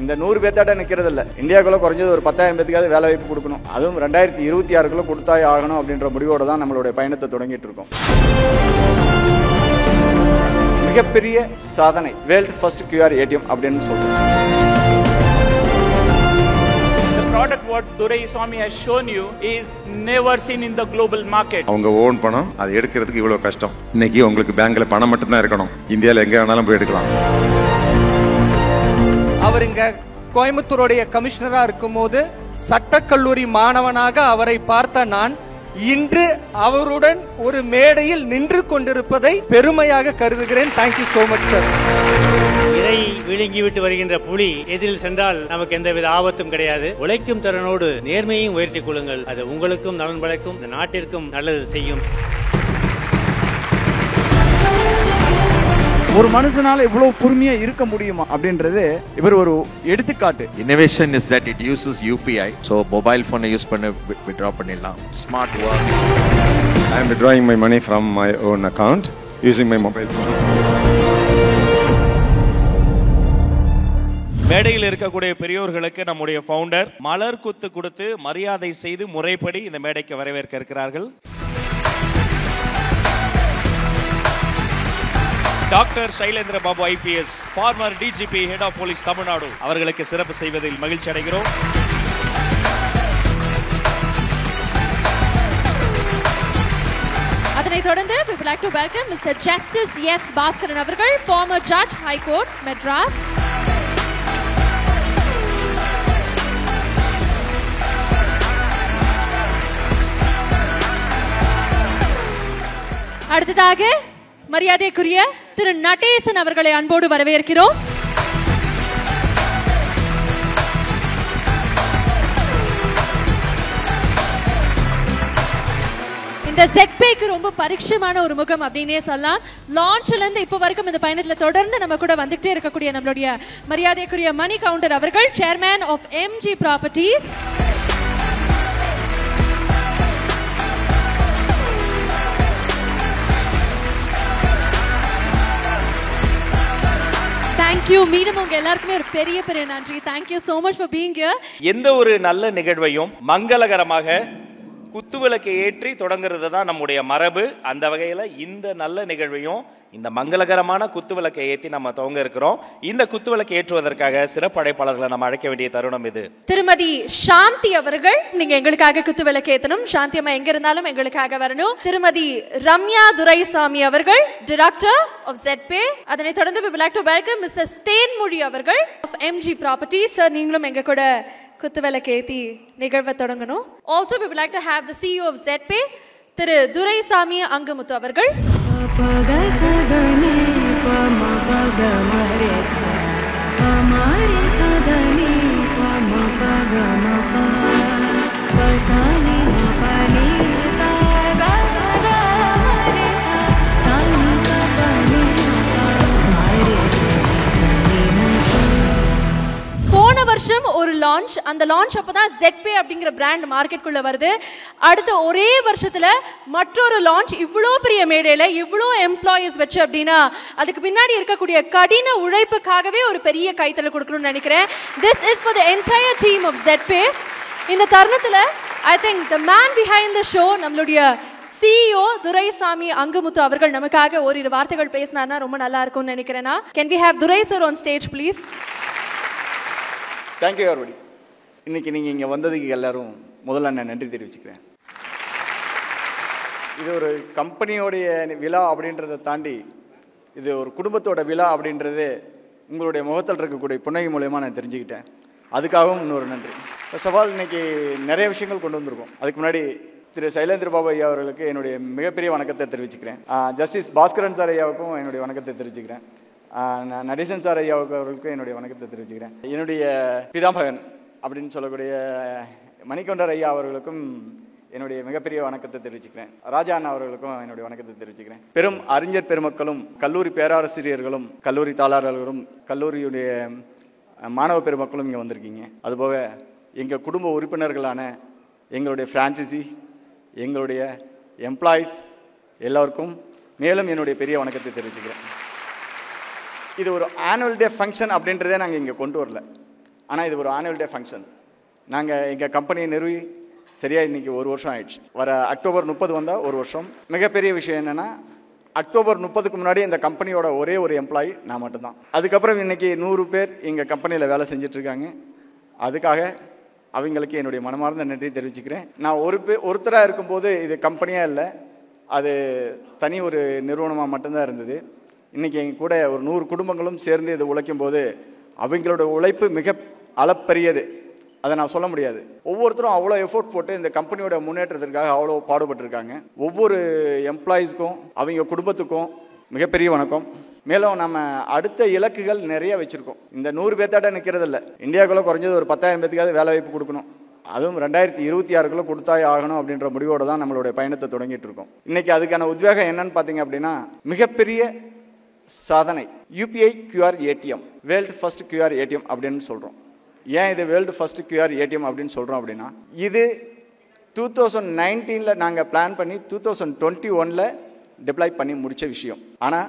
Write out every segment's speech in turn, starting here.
இந்த 100 பேர்த்தாட்ட நிற்கிறதில்ல. இந்தியாவுக்குள்ள குறைஞ்சது ஒரு 10,000 பேத்துக்காவது வேலை வாய்ப்பு கொடுக்கணும். அதுவும் 2026 கொடுத்தாய் ஆகணும் அப்படின்ற முடிவோடு தான் நம்மளுடைய பயணத்தை தொடங்கிட்டு இருக்கோம். மிகப்பெரிய சாதனை வேர்ல்ட் ஃபர்ஸ்ட் QR ATM அப்படின்னு சொல்றோம். Product what Duraiswamy has shown you is never seen in the global market. அவங்க ஓன் பணம் அது எடுக்கிறதுக்கு இவ்வளவு கஷ்டம். இன்னைக்கு உங்களுக்கு பேங்க்ல பணம் மட்டும் தான் இருக்கணும். இந்தியால எங்க வேணாலும் போய் எடுக்கலாம். அவர் இங்க கோயம்புத்தூருடைய கமிஷனரா இருக்கும்போது சட்டக்கல்லூரி மாணவனாக அவரை பார்த்த நான் இன்று அவருடன் ஒரு மேடையில் நின்று கொண்டிருப்பதை பெருமையாக கருதுகிறேன். Thank you so much sir. இறை விழுங்கிவிட்டு வருகின்ற புலி எதிரில் சென்றால் நமக்கு எந்தவித ஆபத்தும் கிடையாது. உழைக்கும் திறனோடு நேர்மையையும் உயர்த்திக் கொள்ளுங்கள். அது உங்களுக்கும் நலன் படைக்கும், இந்த நாட்டிற்கும் நல்லது செய்யும். ஒரு மனுஷனால இவ்வளவு பொறுமையா இருக்க முடியுமா அப்படின்றது இவர் ஒரு எடுத்துக்காட்டு. Innovation is that it uses UPI. So mobile phone use பண்ண withdraw பண்ணிடலாம். Smart work. I am withdrawing my money from my own account using my mobile phone. மேடையில் இருக்கக்கூடிய பெரியோர்களுக்கு நம்முடைய ஃபவுண்டர் மலர் குத்து கொடுத்து மரியாதை செய்து முறைப்படி இந்த மேடைக்கு வரவேற்க இருக்கிறார்கள். Doctor Sailendra Babu IPS, former DGP, head of police Tamil Nadu அவர்களுக்கு சிறப்பு செய்வதில் மகிழ்ச்சி அடைகிறோம். அதனைத் தொடர்ந்து we would like to welcome Mr. Justice S. Bhaskaran அவர்கள், former judge, High Court, Madras. அடுத்ததாக மரியாதைக்குரிய திரு நடேசன் அவர்களை அன்போடு வரவேற்கிறோம். இந்த ZPayக்கு ரொம்ப பரிச்சயமான ஒரு முகம் அப்படின்னே சொல்லலாம். லான்ச்ல இருந்து இப்ப வரைக்கும் இந்த பயணத்துல தொடர்ந்து நம்ம கூட வந்துட்டே இருக்கக்கூடிய நம்மளுடைய மரியாதைக்குரிய மணி கவுண்டர் அவர்கள், chairman of MG Properties. Thank you. மீண்டும் உங்க எல்லாருக்குமே ஒரு பெரிய பெரிய நன்றி. Thank you so much for being here. எந்த ஒரு நல்ல நிகழ்வையும் மங்களகரமாக குத்துவிளக்கை ஏற்றி தொடங்குறது தான் நம்முடைய மரபு. அந்த வகையில் இந்த நல்ல நிகழ்வையும் இந்த மங்களகரமான குத்துவிளக்கை ஏற்றி நம்ம துவங்க இருக்கிறோம். இந்த குத்துவிளக்கை ஏற்றுவதற்காக சிறப்பு அழைப்பாளர்களை நம்ம அழைக்க வேண்டிய தருணம் இது. திருமதி சாந்தி அவர்கள், நீங்க எங்களுக்காக குத்துவிளக்கு ஏத்தணும். சாந்தி அம்மா எங்க இருந்தாலும் எங்களுக்காக வரணும். திருமதி ரம்யா துரைசாமி அவர்கள், டைரக்டர் ஆஃப் ZPay. அதனை தொடர்ந்து we would like to welcome Mrs. Thenmozhi அவர்கள் of MG Properties. சார், நீங்களும் எங்க கூட குத்துவிளக்கு ஏத்தி நிகழ்வை தொடங்கணும். Also we would like to have the CEO of ZPay, திரு துரைசாமி அங்கமுத்து அவர்கள். போன வருஷம் ஒரு லான்ச், அந்த லான்ச் அப்பதான் ZPay அப்படிங்கிற பிராண்ட் மார்க்கெட்டுக்குள்ள வருது. அடுத்த ஒரே வருஷத்துல மற்றொரு லான்ச், இவ்வளோ பெரிய மேடையில இவ்வளோ எம்ப்ளாயிஸ் வச்சு அப்படின்னா அதுக்கு பின்னாடி இருக்கக்கூடிய கடின உழைப்புக்காகவே ஒரு பெரிய கைத்தல கொடுக்கணும்னு நினைக்கிறேன். This is for the entire team of ZPay. இந்த தருணத்துல I think the man behind the show, நம்மளுடைய CEO துரைசாமி அங்கமுத்து அவர்கள் நமக்காக ஓரிரு வார்த்தைகள் பேசினார்னா ரொம்ப நல்லா இருக்கும்னு நினைக்கிறேன்னா. Can we have Durai sir on stage please? Thank you everybody. இன்னைக்கு நீங்கள் இங்கே வந்ததுக்கு எல்லாரும் முதல்ல நான் நன்றி தெரிவிச்சுக்கிறேன். இது ஒரு கம்பெனியோடைய விழா அப்படின்றத தாண்டி இது ஒரு குடும்பத்தோட விழா அப்படின்றது உங்களுடைய முகத்தில் இருக்கக்கூடிய புன்னகை மூலயமா நான் தெரிஞ்சுக்கிட்டேன். அதுக்காகவும் இன்னொரு நன்றி. ஃபர்ஸ்ட் ஆஃப் ஆல் இன்னைக்கு நிறைய விஷயங்கள் கொண்டு வந்திருக்கோம். அதுக்கு முன்னாடி திரு சைலேந்திர பாபு ஐயா அவர்களுக்கு என்னுடைய மிகப்பெரிய வணக்கத்தை தெரிவிச்சுக்கிறேன். ஜஸ்டிஸ் பாஸ்கரன் சார் ஐயாவுக்கும் என்னுடைய வணக்கத்தை தெரிவிச்சுக்கிறேன். நடேசன் சார் ஐயாவுக்கு அவர்களுக்கும் என்னுடைய வணக்கத்தை தெரிவிச்சுக்கிறேன். என்னுடைய பிதாமகன் அப்படின்னு சொல்லக்கூடிய மணிகண்டர் ஐயா அவர்களுக்கும் என்னுடைய மிகப்பெரிய வணக்கத்தை தெரிவிச்சுக்கிறேன். ராஜா அண்ணா அவர்களுக்கும் என்னுடைய வணக்கத்தை தெரிவிச்சுக்கிறேன். பெரும் அறிஞர் பெருமக்களும் கல்லூரி பேராசிரியர்களும் கல்லூரி தாளாளர்களும் கல்லூரியுடைய மாணவ பெருமக்களும் இங்கே வந்திருக்கீங்க. அதுபோக எங்கள் குடும்ப உறுப்பினர்களான எங்களுடைய ஃப்ரான்சிசி, எங்களுடைய எம்ப்ளாயீஸ் எல்லோருக்கும் மேலும் என்னுடைய பெரிய வணக்கத்தை தெரிவிச்சுக்கிறேன். இது ஒரு ஆனுவல் டே ஃபங்க்ஷன் அப்படின்றதே நாங்கள் இங்கே கொண்டு வரல. ஆனால் இது ஒரு ஆனுவல் டே ஃபங்க்ஷன். நாங்கள் எங்கள் கம்பெனியை நிறுவி சரியாக இன்றைக்கி 1 வருஷம் ஆயிடுச்சு. வர அக்டோபர் 30 வந்தால் 1 வருஷம். மிகப்பெரிய விஷயம் என்னென்னா, அக்டோபர் 30க்கு முன்னாடி இந்த கம்பெனியோட ஒரே ஒரு எம்ப்ளாயி நான் மட்டும்தான். அதுக்கப்புறம் இன்றைக்கி 100 பேர் எங்கள் கம்பெனியில் வேலை செஞ்சிட்ருக்காங்க. அதுக்காக அவங்களுக்கு என்னுடைய மனமார்ந்த நன்றி தெரிவிச்சுக்கிறேன். நான் ஒருத்தராக இருக்கும்போது இது கம்பெனியாக இல்லை, அது தனி ஒரு நிறுவனமாக மட்டும்தான் இருந்தது. இன்றைக்கி எங்கள் கூட ஒரு 100 குடும்பங்களும் சேர்ந்து இது உழைக்கும் போது அவங்களோட உழைப்பு மிக அளப்பரியது. அதை நான் சொல்ல முடியாது. ஒவ்வொருத்தரும் அவ்வளோ எஃபோர்ட் போட்டு இந்த கம்பெனியோட முன்னேற்றத்திற்காக அவ்வளோ பாடுபட்டிருக்காங்க. ஒவ்வொரு எம்ப்ளாயீஸ்க்கும் அவங்க குடும்பத்துக்கும் மிகப்பெரிய வணக்கம். மேலும் நம்ம அடுத்த இலக்குகள் நிறைய வச்சுருக்கோம். இந்த 100 பேர்த்தாட்ட நிற்கிறதில்ல. இந்தியாவுக்குள்ளே குறைஞ்சது ஒரு 10,000 பேத்துக்காவது வேலை வாய்ப்பு கொடுக்கணும். அதுவும் 2026க்குள்ளே கொடுத்தாயே ஆகணும் அப்படின்ற முடிவோடு தான் நம்மளுடைய பயணத்தை தொடங்கிட்டு இருக்கோம். இன்றைக்கி அதுக்கான உத்வேகம் என்னன்னு பார்த்தீங்க அப்படின்னா, மிகப்பெரிய சாதனை UPI QR ATM, world first QR ATM அப்படின்னு சொல்கிறோம். ஏன் இது வேர்ல்டு ஃபர்ஸ்ட் QR ATM அப்படின்னு சொல்கிறோம் அப்படின்னா, இது 2019 நாங்கள் பிளான் பண்ணி 2021 டிப்ளாய் பண்ணி முடித்த விஷயம். ஆனால்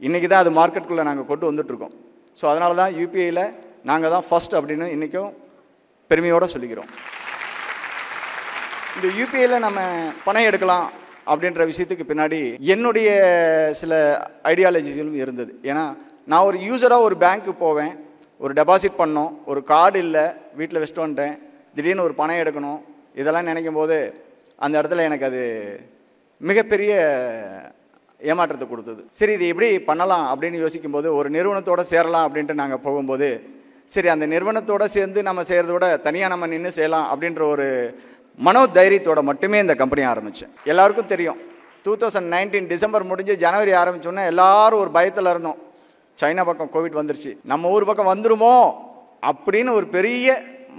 இன்றைக்கி தான் அது மார்க்கெட்டுக்குள்ளே நாங்கள் கொண்டு வந்துட்ருக்கோம். ஸோ அதனால தான் UPIயில் நாங்கள் தான் ஃபர்ஸ்ட் அப்படின்னு இன்றைக்கும் பெருமையோடு சொல்லிக்கிறோம். இந்த UPIயில் நம்ம பணம் எடுக்கலாம் அப்படின்ற விஷயத்துக்கு பின்னாடி என்னுடைய சில ஐடியாலஜிஸும் இருந்தது. ஏன்னா நான் ஒரு யூஸராக ஒரு பேங்க்கு போவேன், ஒரு டெபாசிட் பண்ணோம், ஒரு கார்டு இல்லை, வீட்டில் வச்சுட்டு வந்துட்டேன், திடீர்னு ஒரு பணம் எடுக்கணும், இதெல்லாம் நினைக்கும் போது அந்த இடத்துல எனக்கு அது மிகப்பெரிய ஏமாற்றத்தை கொடுத்தது. சரி, இது எப்படி பண்ணலாம் அப்படின்னு யோசிக்கும்போது ஒரு நிறுவனத்தோடு சேரலாம் அப்படின்ட்டு நாங்கள் போகும்போது, சரி அந்த நிறுவனத்தோடு சேர்ந்து நம்ம செய்கிறத விட தனியாக நம்ம நின்று செய்யலாம் அப்படின்ற ஒரு மனோதைரியத்தோட மட்டுமே இந்த கம்பெனி ஆரம்பித்தேன். எல்லாருக்கும் தெரியும், 2019 டிசம்பர் முடிஞ்சு ஜனவரி ஆரம்பித்தோன்னே எல்லாரும் ஒரு பயத்தில் இருந்தோம். சைனா பக்கம் கோவிட் வந்துருச்சு, நம்ம ஊர் பக்கம் வந்துருமோ அப்படின்னு ஒரு பெரிய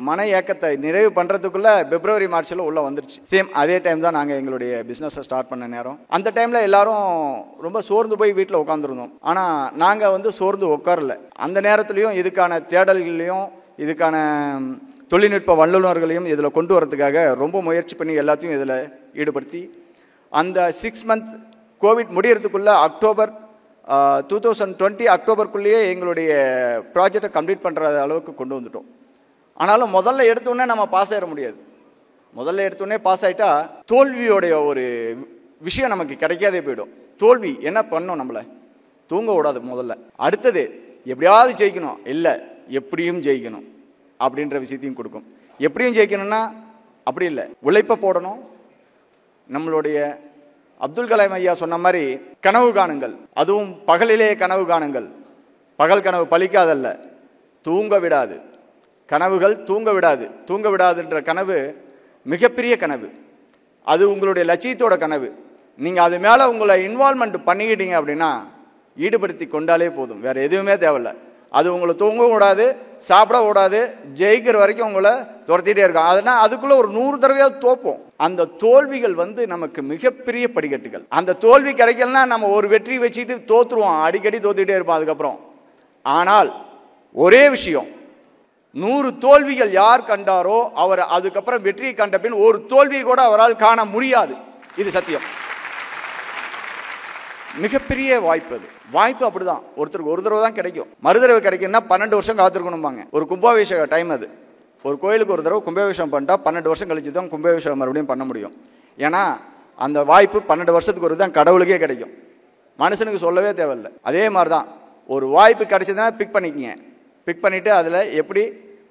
மன ஏக்கத்தை நிறைவு பண்ணுறதுக்குள்ளே பிப்ரவரி மார்ச்சில் உள்ளே வந்துருச்சு. சேம் அதே டைம் தான் நாங்கள் எங்களுடைய பிஸ்னஸை ஸ்டார்ட் பண்ண நேரம். அந்த டைமில் எல்லாரும் ரொம்ப சோர்ந்து போய் வீட்டில் உட்காந்துருந்தோம். ஆனால் நாங்கள் சோர்ந்து உட்காரல. அந்த நேரத்துலையும் இதுக்கான தேடல்களையும் இதுக்கான தொழில்நுட்ப வல்லுநர்களையும் இதில் கொண்டு வரதுக்காக ரொம்ப முயற்சி பண்ணி எல்லாத்தையும் இதில் ஈடுபடுத்தி அந்த 6 மந்த் கோவிட் முடியறதுக்குள்ளே அக்டோபர் 2020 அக்டோபருக்குள்ளேயே எங்களுடைய ப்ராஜெக்டை கம்ப்ளீட் பண்ணுற அளவுக்கு கொண்டு வந்துட்டோம். ஆனாலும் முதல்ல எடுத்தோடனே நம்ம பாஸ் ஆகிட முடியாது. முதல்ல எடுத்தோடனே பாஸ் ஆகிட்டா தோல்வியோடைய ஒரு விஷயம் நமக்கு கிடைக்காதே போயிடும். தோல்வி என்ன பண்ணும், நம்மளை தூங்க விடாது. முதல்ல அடுத்தது எப்படியாவது ஜெயிக்கணும், இல்லை எப்படியும் ஜெயிக்கணும் அப்படின்ற விஷயத்தையும் கொடுக்கும். எப்படியும் ஜெயிக்கணும்னா அப்படி இல்லை, உழைப்பை போடணும். நம்மளுடைய அப்துல் கலாம் ஐயா சொன்ன மாதிரி கனவு காணுங்கள், அதுவும் பகலிலே கனவு காணுங்கள். பகல் கனவு பலிக்காதல்ல, தூங்க விடாது. கனவுகள் தூங்க விடாது. தூங்க விடாதுன்ற கனவு மிகப்பெரிய கனவு. அது உங்களுடைய லட்சியத்தோட கனவு. நீங்கள் அது மேலே உங்களை இன்வால்மெண்ட் பண்ணிக்கிட்டீங்க அப்படின்னா ஈடுபடுத்தி கொண்டாலே போதும், வேறு எதுவுமே தேவையில்லை. அது உங்களை தூங்க விடாது, சாப்பிட விடாது, ஜெயிக்கிற வரைக்கும் உங்களை துரத்திட்டே இருக்கும். அதனால் அதுக்குள்ளே ஒரு 100 தடவையாவது தோப்போம். அந்த தோல்விகள் நமக்கு மிகப்பெரிய படிக்கட்டுகள். அந்த தோல்வி கிடைக்கலன்னா நம்ம ஒரு வெற்றி வச்சுட்டு தோற்றுருவோம், அடிக்கடி தோத்துக்கிட்டே இருப்போம் அதுக்கப்புறம். ஆனால் ஒரே விஷயம், 100 தோல்விகள் யார் கண்டாரோ அவர் அதுக்கப்புறம் வெற்றியை கண்ட பின் ஒரு தோல்வியை கூட அவரால் காண முடியாது. இது சத்தியம். மிகப்பெரிய வாய்ப்பு. அது வாய்ப்பு அப்படிதான், ஒருத்தருக்கு ஒரு தடவை தான் கிடைக்கும். மறுதடவை கிடைக்கும்னா 12 வருஷம் காத்திருக்கணும்பாங்க. ஒரு கும்பாபிஷேக டைம் அது. ஒரு கோயிலுக்கு ஒரு தடவை கும்பாபிஷேகம் பண்ணிட்டா 12 வருஷம் கழிச்சு தான் கும்பாபிஷேகம் மறுபடியும் பண்ண முடியும். ஏன்னா அந்த வாய்ப்பு 12 வருஷத்துக்கு ஒரு தான் கடவுளுக்கே கிடைக்கும், மனுஷனுக்கு சொல்லவே தேவையில்லை. அதே மாதிரி தான் ஒரு வாய்ப்பு கிடைச்சதுன்னா பிக் பண்ணிக்கங்க. பிக் பண்ணிவிட்டு அதில் எப்படி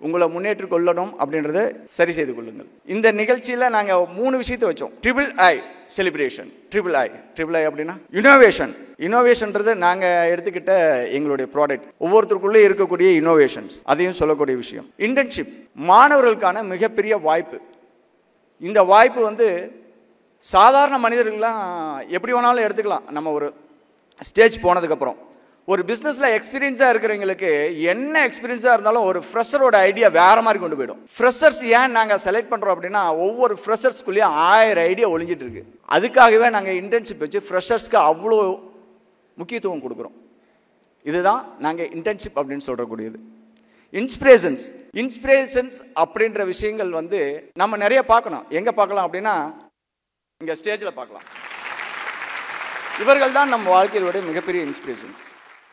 உங்களை முன்னேற்றி கொள்ளணும் அப்படின்றத சரி செய்து கொள்ளுங்கள். இந்த நிகழ்ச்சியில் நாங்கள் 3 விஷயத்தை வச்சோம். III celebration. III அப்படின்னா இனோவேஷன். இனோவேஷன்றது நாங்கள் எடுத்துக்கிட்ட எங்களுடைய ப்ராடக்ட், ஒவ்வொருத்தருக்குள்ளே இருக்கக்கூடிய இனோவேஷன்ஸ், அதையும் சொல்லக்கூடிய விஷயம். இன்டர்ன்ஷிப், மாணவர்களுக்கான மிகப்பெரிய வாய்ப்பு. இந்த வாய்ப்பு சாதாரண மனிதர்கள்லாம் எப்படி வேணாலும் எடுத்துக்கலாம். நம்ம ஒரு ஸ்டேஜ் போனதுக்கப்புறம் ஒரு பிஸ்னஸில் எக்ஸ்பீரியன்ஸாக இருக்கிறவங்களுக்கு என்ன எக்ஸ்பீரியன்ஸாக இருந்தாலும் ஒரு ஃப்ரெஷரோட ஐடியா வேறு மாதிரி கொண்டு போயிடும். ஃப்ரெஷர்ஸ் ஏன் நாங்கள் செலக்ட் பண்ணுறோம் அப்படின்னா, ஒவ்வொரு ஃப்ரெஷர்ஸ்குள்ளேயும் 1000 ஐடியா ஒளிஞ்சிட்டு இருக்கு. அதுக்காகவே நாங்கள் இன்டர்ன்ஷிப் வச்சு ஃப்ரெஷர்ஸ்க்கு அவ்வளோ முக்கியத்துவம் கொடுக்குறோம். இதுதான் நாங்கள் இன்டர்ன்ஷிப் அப்படின்னு சொல்கிறக்கூடியது. இன்ஸ்பிரேஷன்ஸ் அப்படின்ற விஷயங்கள் நம்ம நிறைய பார்க்கணும். எங்கே பார்க்கலாம் அப்படின்னா, இங்கே ஸ்டேஜில் பார்க்கலாம். இவர்கள் தான் நம்ம வாழ்க்கையிலுடைய மிகப்பெரிய இன்ஸ்பிரேஷன்ஸ்.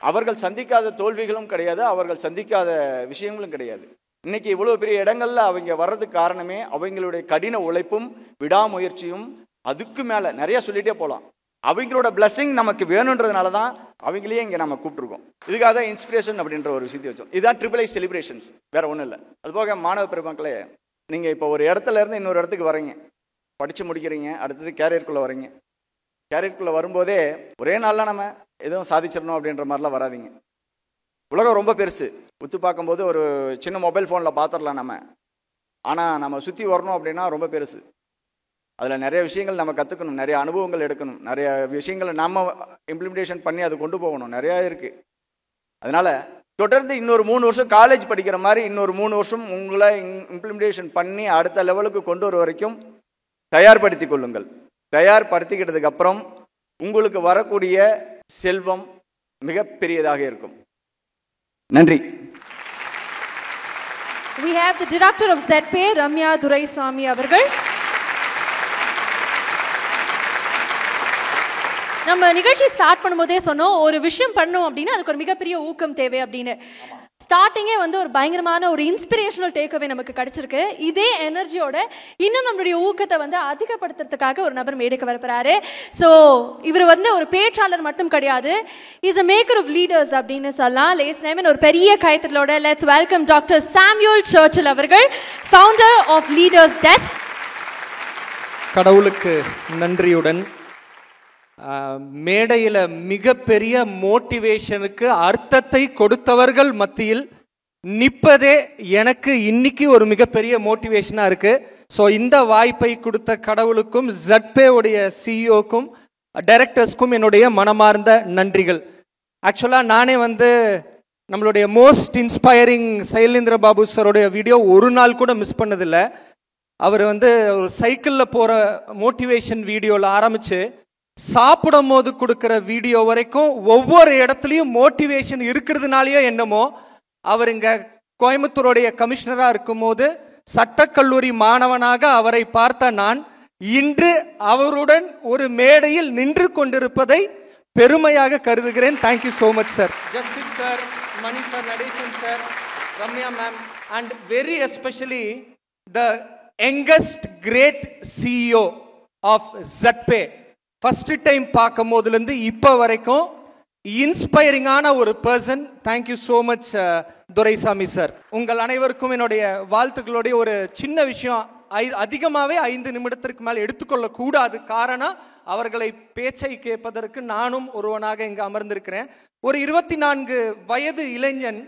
அவர்கள் சந்திக்காத தோல்விகளும் கிடையாது, அவர்கள் சந்திக்காத விஷயங்களும் கிடையாது. இன்னைக்கு இவ்வளோ பெரிய இடங்கள்ல அவங்க வர்றதுக்கு காரணமே அவங்களுடைய கடின உழைப்பும் விடாமுயற்சியும். அதுக்கு மேலே நிறைய சொல்லிட்டே போகலாம். அவங்களோட பிளஸ்ஸிங் நமக்கு வேணுன்றதுனால தான் அவங்களையே இங்கே நம்ம கூப்பிட்டுருக்கோம். இதுக்காக தான் இன்ஸ்பிரேஷன் அப்படின்ற ஒரு விஷயத்தை வச்சோம். இதுதான் III செலிப்ரேஷன்ஸ், வேற ஒன்றும் இல்லை. அதுபோக மாணவ பெருமக்களே, நீங்கள் இப்போ ஒரு இடத்துல இருந்து இன்னொரு இடத்துக்கு வரீங்க, படித்து முடிக்கிறீங்க, அடுத்தது கேரியருக்குள்ளே வரீங்க. கேரியருக்குள்ளே வரும்போதே ஒரே நாளில் நம்ம எதுவும் சாதிச்சிடணும் அப்படின்ற மாதிரிலாம் வராதிங்க. உலகம் ரொம்ப பெருசு. உத்து பார்க்கும்போது ஒரு சின்ன மொபைல் ஃபோனில் பார்த்துடலாம் நம்ம. ஆனால் நம்ம சுற்றி வரணும் அப்படின்னா ரொம்ப பெருசு. அதில் நிறைய விஷயங்கள் நம்ம கற்றுக்கணும், நிறைய அனுபவங்கள் எடுக்கணும், நிறைய விஷயங்களை நம்ம இம்ப்ளிமெண்டேஷன் பண்ணி அதை கொண்டு போகணும். நிறையா இருக்குது. அதனால் தொடர்ந்து இன்னொரு 3 வருஷம் காலேஜ் படிக்கிற மாதிரி இன்னொரு 3 வருஷம் உங்களை இம்ப்ளிமெண்டேஷன் பண்ணி அடுத்த லெவலுக்கு கொண்டு வர வரைக்கும் தயார்படுத்தி கொள்ளுங்கள். தயார்படுத்திக்கிட்டதுக்கு அப்புறம் உங்களுக்கு வரக்கூடிய செல்வம் மிகப்பெரியதாக இருக்கும். நன்றி. We have the director of ZPay, Ramya Duraisamy அவர்கள். நம்ம நிகழ்ச்சி ஸ்டார்ட் பண்ணும்போதே சொன்னோம், ஒரு விஷயம் பண்ணோம் அப்படின்னா அதுக்கு ஒரு மிகப்பெரிய ஊக்கம் தேவை அப்படின்னு. ஸ்டார்டிங்கே வந்து ஒரு பயங்கரமான ஒரு இன்ஸ்பிரேஷனல் டேக்அவே நமக்கு கிடைச்சிருக்கு. இதே எனர்ஜியோட இன்னும் நம்மளுடைய ஊக்கத்தை வந்து அதிகப்படுத்துறதுக்காக ஒரு நபர் மேடைக்கு வரப்போறாரு. ஸோ இவர் வந்து ஒரு பேச்சாளர் மட்டும் கிடையாது, is a maker of leaders அப்படின்னு சொல்லலாம். லேஸ் நேம் ஒரு பெரிய கைத்தட்டலோட let's welcome doctor Samuel Churchill அவர்கள், ஃபவுண்டர் ஆஃப் லீடர்ஸ் டெஸ்க். கடவுளுக்கு நன்றியுடன் மேடையில் மிகப்பெரிய மோட்டிவேஷனுக்கு அர்த்தத்தை கொடுத்தவர்கள் மத்தியில் நிற்பதே எனக்கு இன்னைக்கு ஒரு மிகப்பெரிய மோட்டிவேஷனாக இருக்குது. ஸோ இந்த வாய்ப்பை கொடுத்த கடவுளுக்கும் ZPay உடைய சிஇஓக்கும் டைரக்டர்ஸ்க்கும் என்னுடைய மனமார்ந்த நன்றிகள். ஆக்சுவலாக நானே வந்து நம்மளுடைய மோஸ்ட் இன்ஸ்பைரிங் சைலேந்திர பாபு சாரோடைய வீடியோ ஒரு நாள் கூட மிஸ் பண்ணதில்லை. அவர் வந்து ஒரு சைக்கிளில் போகிற மோட்டிவேஷன் வீடியோவில் ஆரம்பித்து சாப்பிடும் போது கொடுக்குற வீடியோ வரைக்கும் ஒவ்வொரு இடத்துலையும் மோட்டிவேஷன் இருக்கிறதுனாலையோ என்னமோ அவர் இங்கே கோயம்புத்தூருடைய கமிஷனராக இருக்கும்போது சட்டக்கல்லூரி மாணவனாக அவரை பார்த்த நான் இன்று அவருடன் ஒரு மேடையில் நின்று கொண்டிருப்பதை பெருமையாக கருதுகிறேன். Thank you so much sir. Justice sir, Mani sir, Natesan sir, Ramya ma'am, and very especially the youngest great CEO of ZPay. First time பார்க்கும் போதுலேருந்து இப்போ வரைக்கும் இன்ஸ்பைரிங்கான ஒரு person. Thank you so much Duraisamy sir. உங்கள் அனைவருக்கும் என்னுடைய வாழ்த்துக்களுடைய ஒரு சின்ன விஷயம், அதிகமாகவே 5 நிமிடத்திற்கு மேலே எடுத்துக்கொள்ளக்கூடாது. காரணம், அவர்களை பேச்சை கேட்பதற்கு நானும் ஒருவனாக இங்கே அமர்ந்திருக்கிறேன். ஒரு 24 வயது இளைஞன்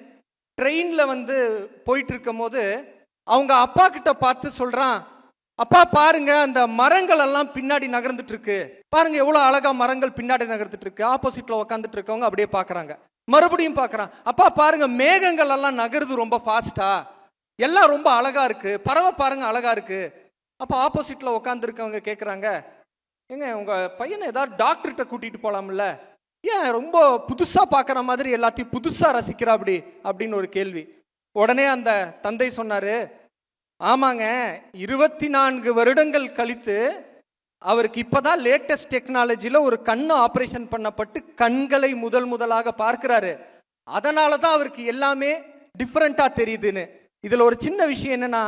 ட்ரெயினில் வந்து போயிட்டு இருக்கும் போது அவங்க அப்பா கிட்ட பார்த்து சொல்கிறான், அப்பா பாருங்க அந்த மரங்கள் எல்லாம் பின்னாடி நகர்ந்துட்டு இருக்கு, பாருங்க எவ்வளவு அழகா மரங்கள் பின்னாடி நகர்ந்துட்டு இருக்கு. ஆப்போசிட்ல உட்காந்துட்டு இருக்கவங்க அப்படியே பாக்குறாங்க. மறுபடியும் பாக்குறான், அப்பா பாருங்க மேகங்கள் எல்லாம் நகருது ரொம்ப ஃபாஸ்டா, எல்லாம் ரொம்ப அழகா இருக்கு, பறவை பாருங்க அழகா இருக்கு. அப்ப ஆப்போசிட்ல உட்காந்து இருக்கவங்க கேக்குறாங்க, ஏங்க உங்க பையனை ஏதாவது டாக்டர்கிட்ட கூட்டிட்டு போலாம்ல, ஏன் ரொம்ப புதுசா பாக்குற மாதிரி எல்லாத்தையும் புதுசா ரசிக்கிறா அப்படி அப்படின்னு ஒரு கேள்வி. உடனே அந்த தந்தை சொன்னாரு, ஆமாங்க 24 வருடங்கள் கழித்து அவருக்கு இப்பதான் லேட்டஸ்ட் டெக்னாலஜியில் ஒரு கண்ணு ஆப்ரேஷன் பண்ணப்பட்டு கண்களை முதலாக பார்க்கிறாரு. அதனால தான் அவருக்கு எல்லாமே டிஃப்ரெண்டா தெரியுதுன்னு. இதுல ஒரு சின்ன விஷயம் என்னன்னா,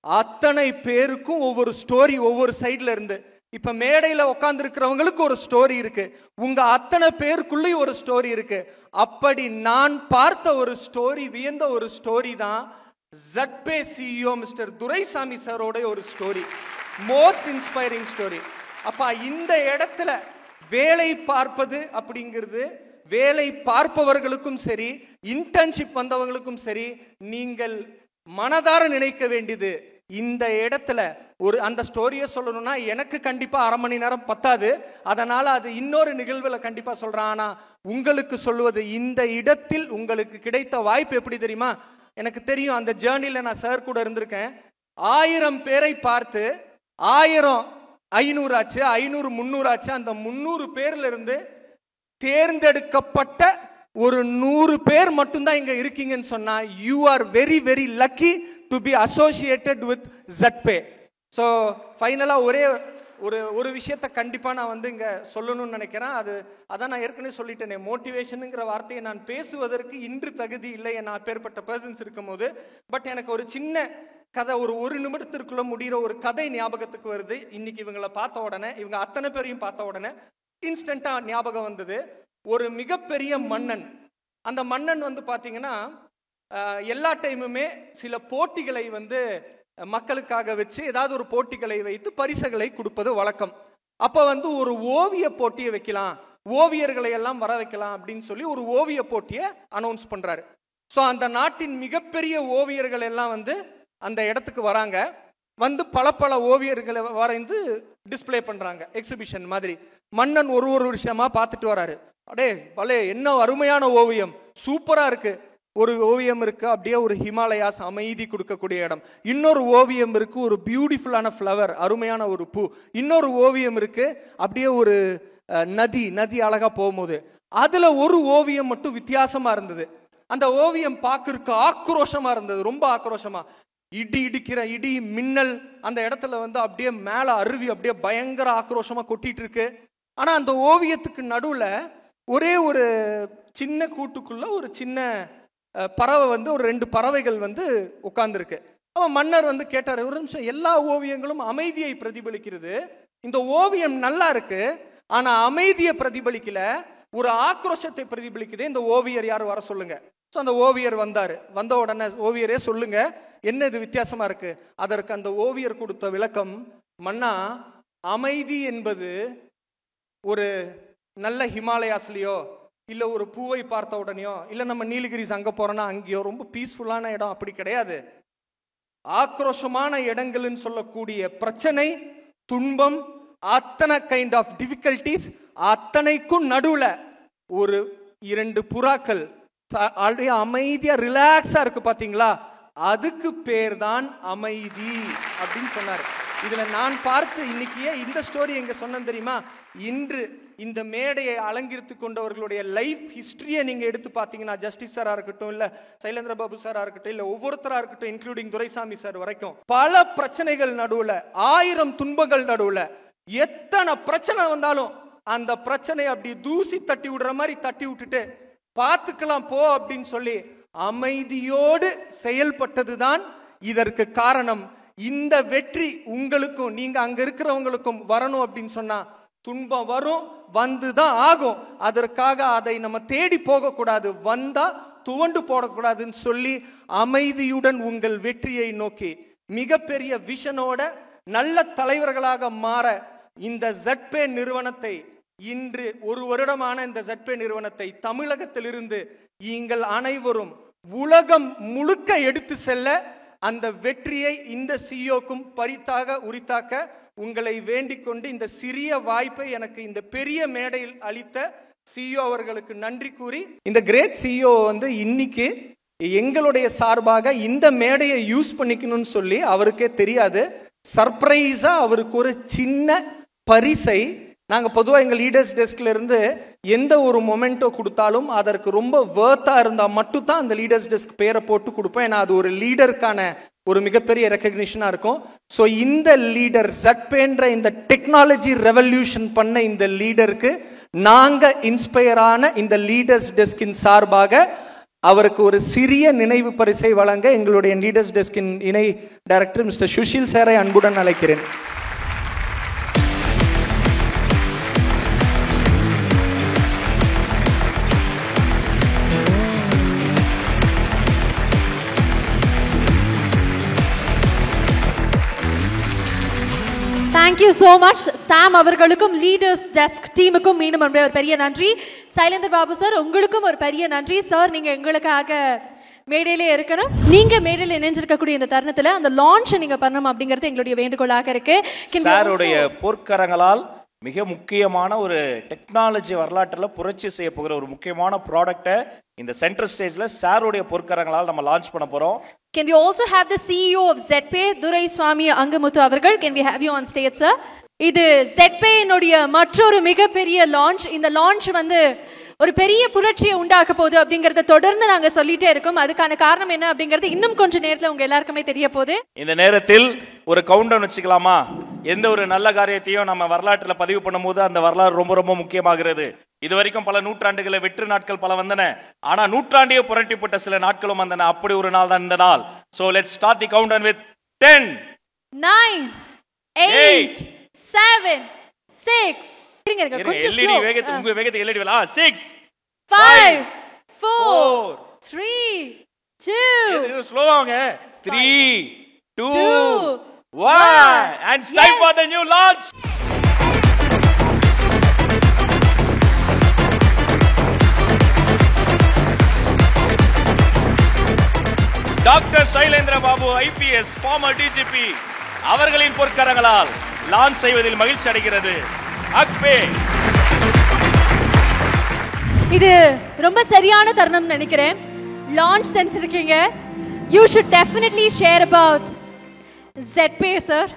அத்தனை பேருக்கும் ஒவ்வொரு ஸ்டோரி ஒவ்வொரு சைட்ல இருந்து. இப்ப மேடையில உட்கார்ந்து இருக்கிறவங்களுக்கு ஒரு ஸ்டோரி இருக்கு, உங்க அத்தனை பேருக்குள்ளேயும் ஒரு ஸ்டோரி இருக்கு. அப்படி நான் பார்த்த ஒரு ஸ்டோரி, வியந்த ஒரு ஸ்டோரி தான் ZPay CEO மிஸ்டர் துரைசாமி சாரோட ஒரு ஸ்டோரி, மோஸ்ட் இன்ஸ்பைரிங் ஸ்டோரி. அப்ப இந்த இடத்துல வேலை பார்ப்பது அப்படிங்கிறது வேலை பார்ப்பவர்களுக்கும் சரி, இன்டர்ன்ஷிப் வந்தவங்களுக்கும் சரி, நீங்கள் மனதார நினைக்க வேண்டியது, இந்த இடத்துல ஒரு அந்த ஸ்டோரியை சொல்லணும்னா எனக்கு கண்டிப்பா 1/2 மணி நேரம் பத்தாது. அதனால அது இன்னொரு நிகழ்வுல கண்டிப்பா சொல்றேன். ஆனா உங்களுக்கு சொல்லுவது, இந்த இடத்தில் உங்களுக்கு கிடைத்த வாய்ப்பு எப்படி தெரியுமா? எனக்கு தெரியும், அந்த ஜேர்னில நான் சார் கூட இருந்திருக்கேன். 1000 பேரை பார்த்து 1000 500 ஆச்சு, 500 300 ஆச்சு. அந்த 300 பேர்ல இருந்து தேர்ந்தெடுக்கப்பட்ட ஒரு 100 பேர் மட்டும்தான் இங்க இருக்கீங்கன்னு சொன்னா, you are very very lucky to be associated with ZPay. So ஃபைனலா ஒரே ஒரு விஷயத்தை கண்டிப்பாக நான் வந்து இங்கே சொல்லணும்னு நினைக்கிறேன். அதான் நான் ஏற்கனவே சொல்லிட்டேனே, மோட்டிவேஷனுங்கிற வார்த்தையை நான் பேசுவதற்கு இன்று தகுதி இல்லை, நான் அப்பேற்பட்ட பர்சன்ஸ் இருக்கும் போது. பட் எனக்கு ஒரு சின்ன கதை, ஒரு நிமிடத்திற்குள்ள முடிகிற ஒரு கதை ஞாபகத்துக்கு வருது. இன்னைக்கு இவங்களை பார்த்த உடனே, இவங்க அத்தனை பேரையும் பார்த்த உடனே இன்ஸ்டண்ட்டாக ஞாபகம் வந்தது. ஒரு மிகப்பெரிய மன்னன், அந்த மன்னன் வந்து பார்த்தீங்கன்னா எல்லா டைமுமே சில போட்டிகளை வந்து மக்களுக்காக வச்சு ஏதாவது ஒரு போட்டிகளை வைத்து பரிசுகளை கொடுப்பது வழக்கம். அப்போ வந்து ஒரு ஓவிய போட்டியை வைக்கலாம், ஓவியர்களை எல்லாம் வர வைக்கலாம் அப்படின்னு சொல்லி ஒரு ஓவிய போட்டியை அனௌன்ஸ் பண்றாரு. ஸோ அந்த நாட்டின் மிகப்பெரிய ஓவியர்கள் எல்லாம் வந்து அந்த இடத்துக்கு வராங்க. வந்து பல ஓவியர்களை வரைந்து டிஸ்பிளே பண்றாங்க, எக்ஸிபிஷன் மாதிரி. மன்னன் ஒரு விஷயமா பார்த்துட்டு வராரு. அடே பலே, என்ன அருமையான ஓவியம், சூப்பரா இருக்கு. ஒரு ஓவியம் இருக்கு அப்படியே ஒரு ஹிமாலயாஸ், அமைதி கொடுக்கக்கூடிய இடம். இன்னொரு ஓவியம் இருக்கு ஒரு பியூட்டிஃபுல்லான ஃப்ளவர், அருமையான ஒரு பூ. இன்னொரு ஓவியம் இருக்கு அப்படியே ஒரு நதி அழகா போகும்போது. அதுல ஒரு ஓவியம் மட்டும் வித்தியாசமா இருந்தது. அந்த ஓவியம் பார்க்கறதுக்கு ஆக்ரோஷமா இருந்தது, ரொம்ப ஆக்ரோஷமா. இடிக்கிற இடி மின்னல் அந்த இடத்துல வந்து அப்படியே மேல அருவி அப்படியே பயங்கர ஆக்ரோஷமா கொட்டிட்டு இருக்கு. ஆனா அந்த ஓவியத்துக்கு நடுவுல ஒரே ஒரு சின்ன கூட்டுக்குள்ள ஒரு சின்ன பறவை வந்து, ஒரு 2 பறவைகள் வந்து உட்கார்ந்துருக்கு. அவன் மன்னர் வந்து கேட்டார், ஒரு நிமிஷம், எல்லா ஓவியங்களும் அமைதியை பிரதிபலிக்கிறது, இந்த ஓவியம் நல்லா இருக்கு ஆனா அமைதியை பிரதிபலிக்கல, ஒரு ஆக்ரோஷத்தை பிரதிபலிக்குது, இந்த ஓவியர் யார் வர சொல்லுங்க. ஸோ அந்த ஓவியர் வந்தார். வந்த உடனே ஓவியரே சொல்லுங்க, என்ன இது வித்தியாசமா இருக்கு? அதற்கு அந்த ஓவியர் கொடுத்த விளக்கம், மன்னா, அமைதி என்பது ஒரு நல்ல ஹிமாலயாஸ்லயோ இல்லை ஒரு பூவை பார்த்த உடனேயோ இல்லை நம்ம நீலகிரிஸ் அங்கே போறோன்னா அங்கேயோ ரொம்ப பீஸ்ஃபுல்லான இடம் அப்படி கிடையாது. ஆக்ரோஷமான இடங்கள்னு சொல்லக்கூடிய பிரச்சனை, துன்பம், அத்தனை கைண்ட் ஆஃப் டிஃபிகல்டிஸ், அத்தனைக்கும் நடுவுல ஒரு 2 புறாக்கள் ஆல்ரெடி அமைதியா ரிலாக்ஸா இருக்கு பாத்தீங்களா, அதுக்கு பேர் தான் அமைதி அப்படின்னு சொன்னார். இதுல நான் பார்த்து இன்னைக்கு இந்த ஸ்டோரி எங்க சொன்னேன் தெரியுமா? இன்று இந்த மேடையை அலங்கரித்து கொண்டவர்களுடைய லைஃப் ஹிஸ்டரியை நீங்க எடுத்து பார்த்தீங்கன்னா, ஜஸ்டிஸ் சாரா இருக்கட்டும், இல்ல சைலேந்திர பாபு சாரா இருக்கட்டும், இல்ல ஒவ்வொருத்தரா இருக்கட்டும், இன்க்ளூடிங் துரைசாமி சார் வரைக்கும், பல பிரச்சனைகள் நடுவுல, 1000 துன்பங்கள் நடுவுல, எத்தனை பிரச்சனை வந்தாலும் அந்த பிரச்சனையை அப்படி தூசி தட்டி விடுற மாதிரி தட்டி விட்டுட்டு பார்த்துக்கலாம் போ அப்படின்னு சொல்லி அமைதியோடு செயல்பட்டதுதான் இதற்கு காரணம். இந்த வெற்றி உங்களுக்கும், நீங்க அங்க இருக்கிறவங்களுக்கும் வரணும் அப்படின்னு சொன்னா, துன்பம் வரும், வந்துதான் ஆகும். அதற்காக அதை நம்ம தேடி போக கூடாது, வந்தா துவண்டு போடக்கூடாதுன்னு சொல்லி அமைதியுடன் உங்கள் வெற்றியை நோக்கி மிகப்பெரிய விஷனோட நல்ல தலைவர்களாக மாற இந்த ZPay நிறுவனத்தை, இன்று 1 வருடமான இந்த ZPay நிறுவனத்தை தமிழகத்திலிருந்து நீங்கள் அனைவரும் உலகம் முழுக்க எடுத்து செல்ல அந்த வெற்றியை இந்த சிஇஓக்கும் உரித்தாக்க உங்களை வேண்டிக் கொண்டு, இந்த சிறிய வாய்ப்பை எனக்கு இந்த பெரிய மேடையில் அளித்த சிஇஓ அவர்களுக்கு நன்றி கூறி, இந்த கிரேட் சிஇஓ வந்து இன்னைக்கு எங்களுடைய சார்பாக இந்த மேடையை யூஸ் பண்ணிக்கணும்னு சொல்லி அவருக்கே தெரியாது, சர்ப்ரைஸா அவருக்கு ஒரு சின்ன பரிசை, நாங்கள் பொதுவாக எங்கள் லீடர்ஸ் டெஸ்க்ல இருந்து எந்த ஒரு மொமெண்டோ கொடுத்தாலும் அதற்கு ரொம்ப வேர்த்தா இருந்தால் மட்டும் தான் அந்த லீடர்ஸ் டெஸ்க் பேரை போட்டு கொடுப்போம். ஏன்னா அது ஒரு லீடருக்கான ஒரு மிகப்பெரிய ரெக்கக்னிஷனாக இருக்கும். ஸோ இந்த லீடர், ZPayன்ற இந்த டெக்னாலஜி ரெவல்யூஷன் பண்ண இந்த லீடருக்கு நாங்கள் இன்ஸ்பயர் ஆன இந்த லீடர்ஸ் டெஸ்கின் சார்பாக அவருக்கு ஒரு சிறிய நினைவு பரிசை வழங்க எங்களுடைய லீடர்ஸ் டெஸ்கின் இணை டைரக்டர் மிஸ்டர் சுஷில் சாரை அன்புடன் அழைக்கிறேன். Thank you so much சாம் அவர்களுக்கும் லீடர்ஸ் டெஸ்க் டீமுக்கும் மீண்டும் ஒரு பெரிய நன்றி. சைலேந்திர பாபு சார், உங்களுக்கும் ஒரு பெரிய நன்றி. சார், நீங்க எங்களுக்காக மேடையிலே இருக்கணும். நீங்க மேடையில் இணைஞ்சிருக்கக்கூடிய இந்த தருணத்துல அந்த லான்ச் நீங்க பண்ணணும் அப்படிங்கிறது எங்களுடைய வேண்டுகோளாக இருக்கு. சாருடைய பொற்கரங்களால் மிக முக்கியமான ஒரு டெக்னாலஜி வரலாற்றில் புரட்சி செய்ய போகிற ஒரு முக்கியமான ப்ராடக்ட்டை இந்த சென்டர் ஸ்டேஜ்ல சாருடைய பொற்கரங்களால் நம்ம லான்ச் பண்ண போறோம். Can we also have the CEO of ZPay, Duraisamy Angamuthu அவர்கள்? Can we have you on stage, sir? இது ZPay இனுடைய மற்றொரு மிகப்பெரிய லான்ச். இந்த லான்ச் வந்து ஒரு பெரிய புரட்சியை உண்டாக்க போகுது அப்படிங்கறத தொடர்ந்து நாங்க சொல்லிட்டே இருக்கோம். அதுக்கான காரணம் என்ன அப்படிங்கறது இன்னும் கொஞ்ச நேரத்துல உங்க எல்லாருக்குமே தெரிய போகுது. இந்த நேரத்தில் ஒரு கவுண்டவுன் வச்சுக்கலாமா? எந்த ஒரு நல்ல காரியத்தையும் நம்ம வரலாற்றில் பதிவு பண்ணும்போது அந்த வரலாறு ரொம்ப ரொம்ப முக்கியமாகிறது. இதுவரைக்கும் பல நூற்றாண்டுகளை வெற்று நாட்கள் பல வந்தன, ஆனா நூற்றாண்டையே புரட்டிப்பட்ட சில நாட்களும் வந்தன. அப்படி ஒரு நாள் தான் இந்த நாள். So let's start the countdown with 10 9 8 7 6 கொஞ்சம் LED வேகத்தை உங்க வேகத்தை LED Vela 6 5 4 3 2 ஸ்லோவாங்க 3 2 1 and it's time for the new launch. Doctor Sailendra Babu IPS former DGP அவர்களின் பொற்கரங்களால் லான்ச் செய்வதில் மகிழ்ச்சி அடைகிறது. அக்பே இது ரொம்ப சரியான தருணம் நினைக்கிறேன். லான்ச் செஞ்சிருக்கீங்க. You should definitely share about ZPay sir.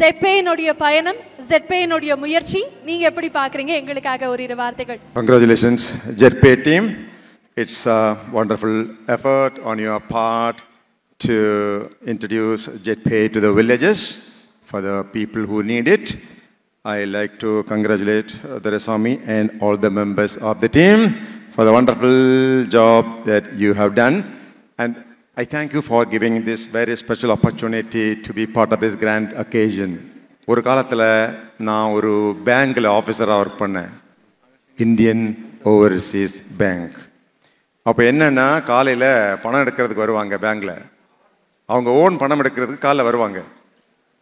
ZPay னுடைய பயணம், ZPay னுடைய முயற்சி நீங்க எப்படி பாக்குறீங்க? எங்களுக்காக ஒரு இரு வார்த்தைகள். Congratulations ZPay team. It's a wonderful effort on your part to introduce ZPay to the villages for the people who need it. I like to congratulate Doraisamy and all the members of the team for the wonderful job that you have done. And I thank you for giving this very special opportunity to be part of this grand occasion. ஒரு காலத்தில் நான் ஒரு பேங்க்கில் ஆஃபீஸராக work பண்ணேன், Indian Overseas bank. அப்போ என்னென்னா காலையில் பணம் எடுக்கிறதுக்கு வருவாங்க பேங்க்கில். அவங்க ஓன் பணம் எடுக்கிறதுக்கு காலைல வருவாங்க.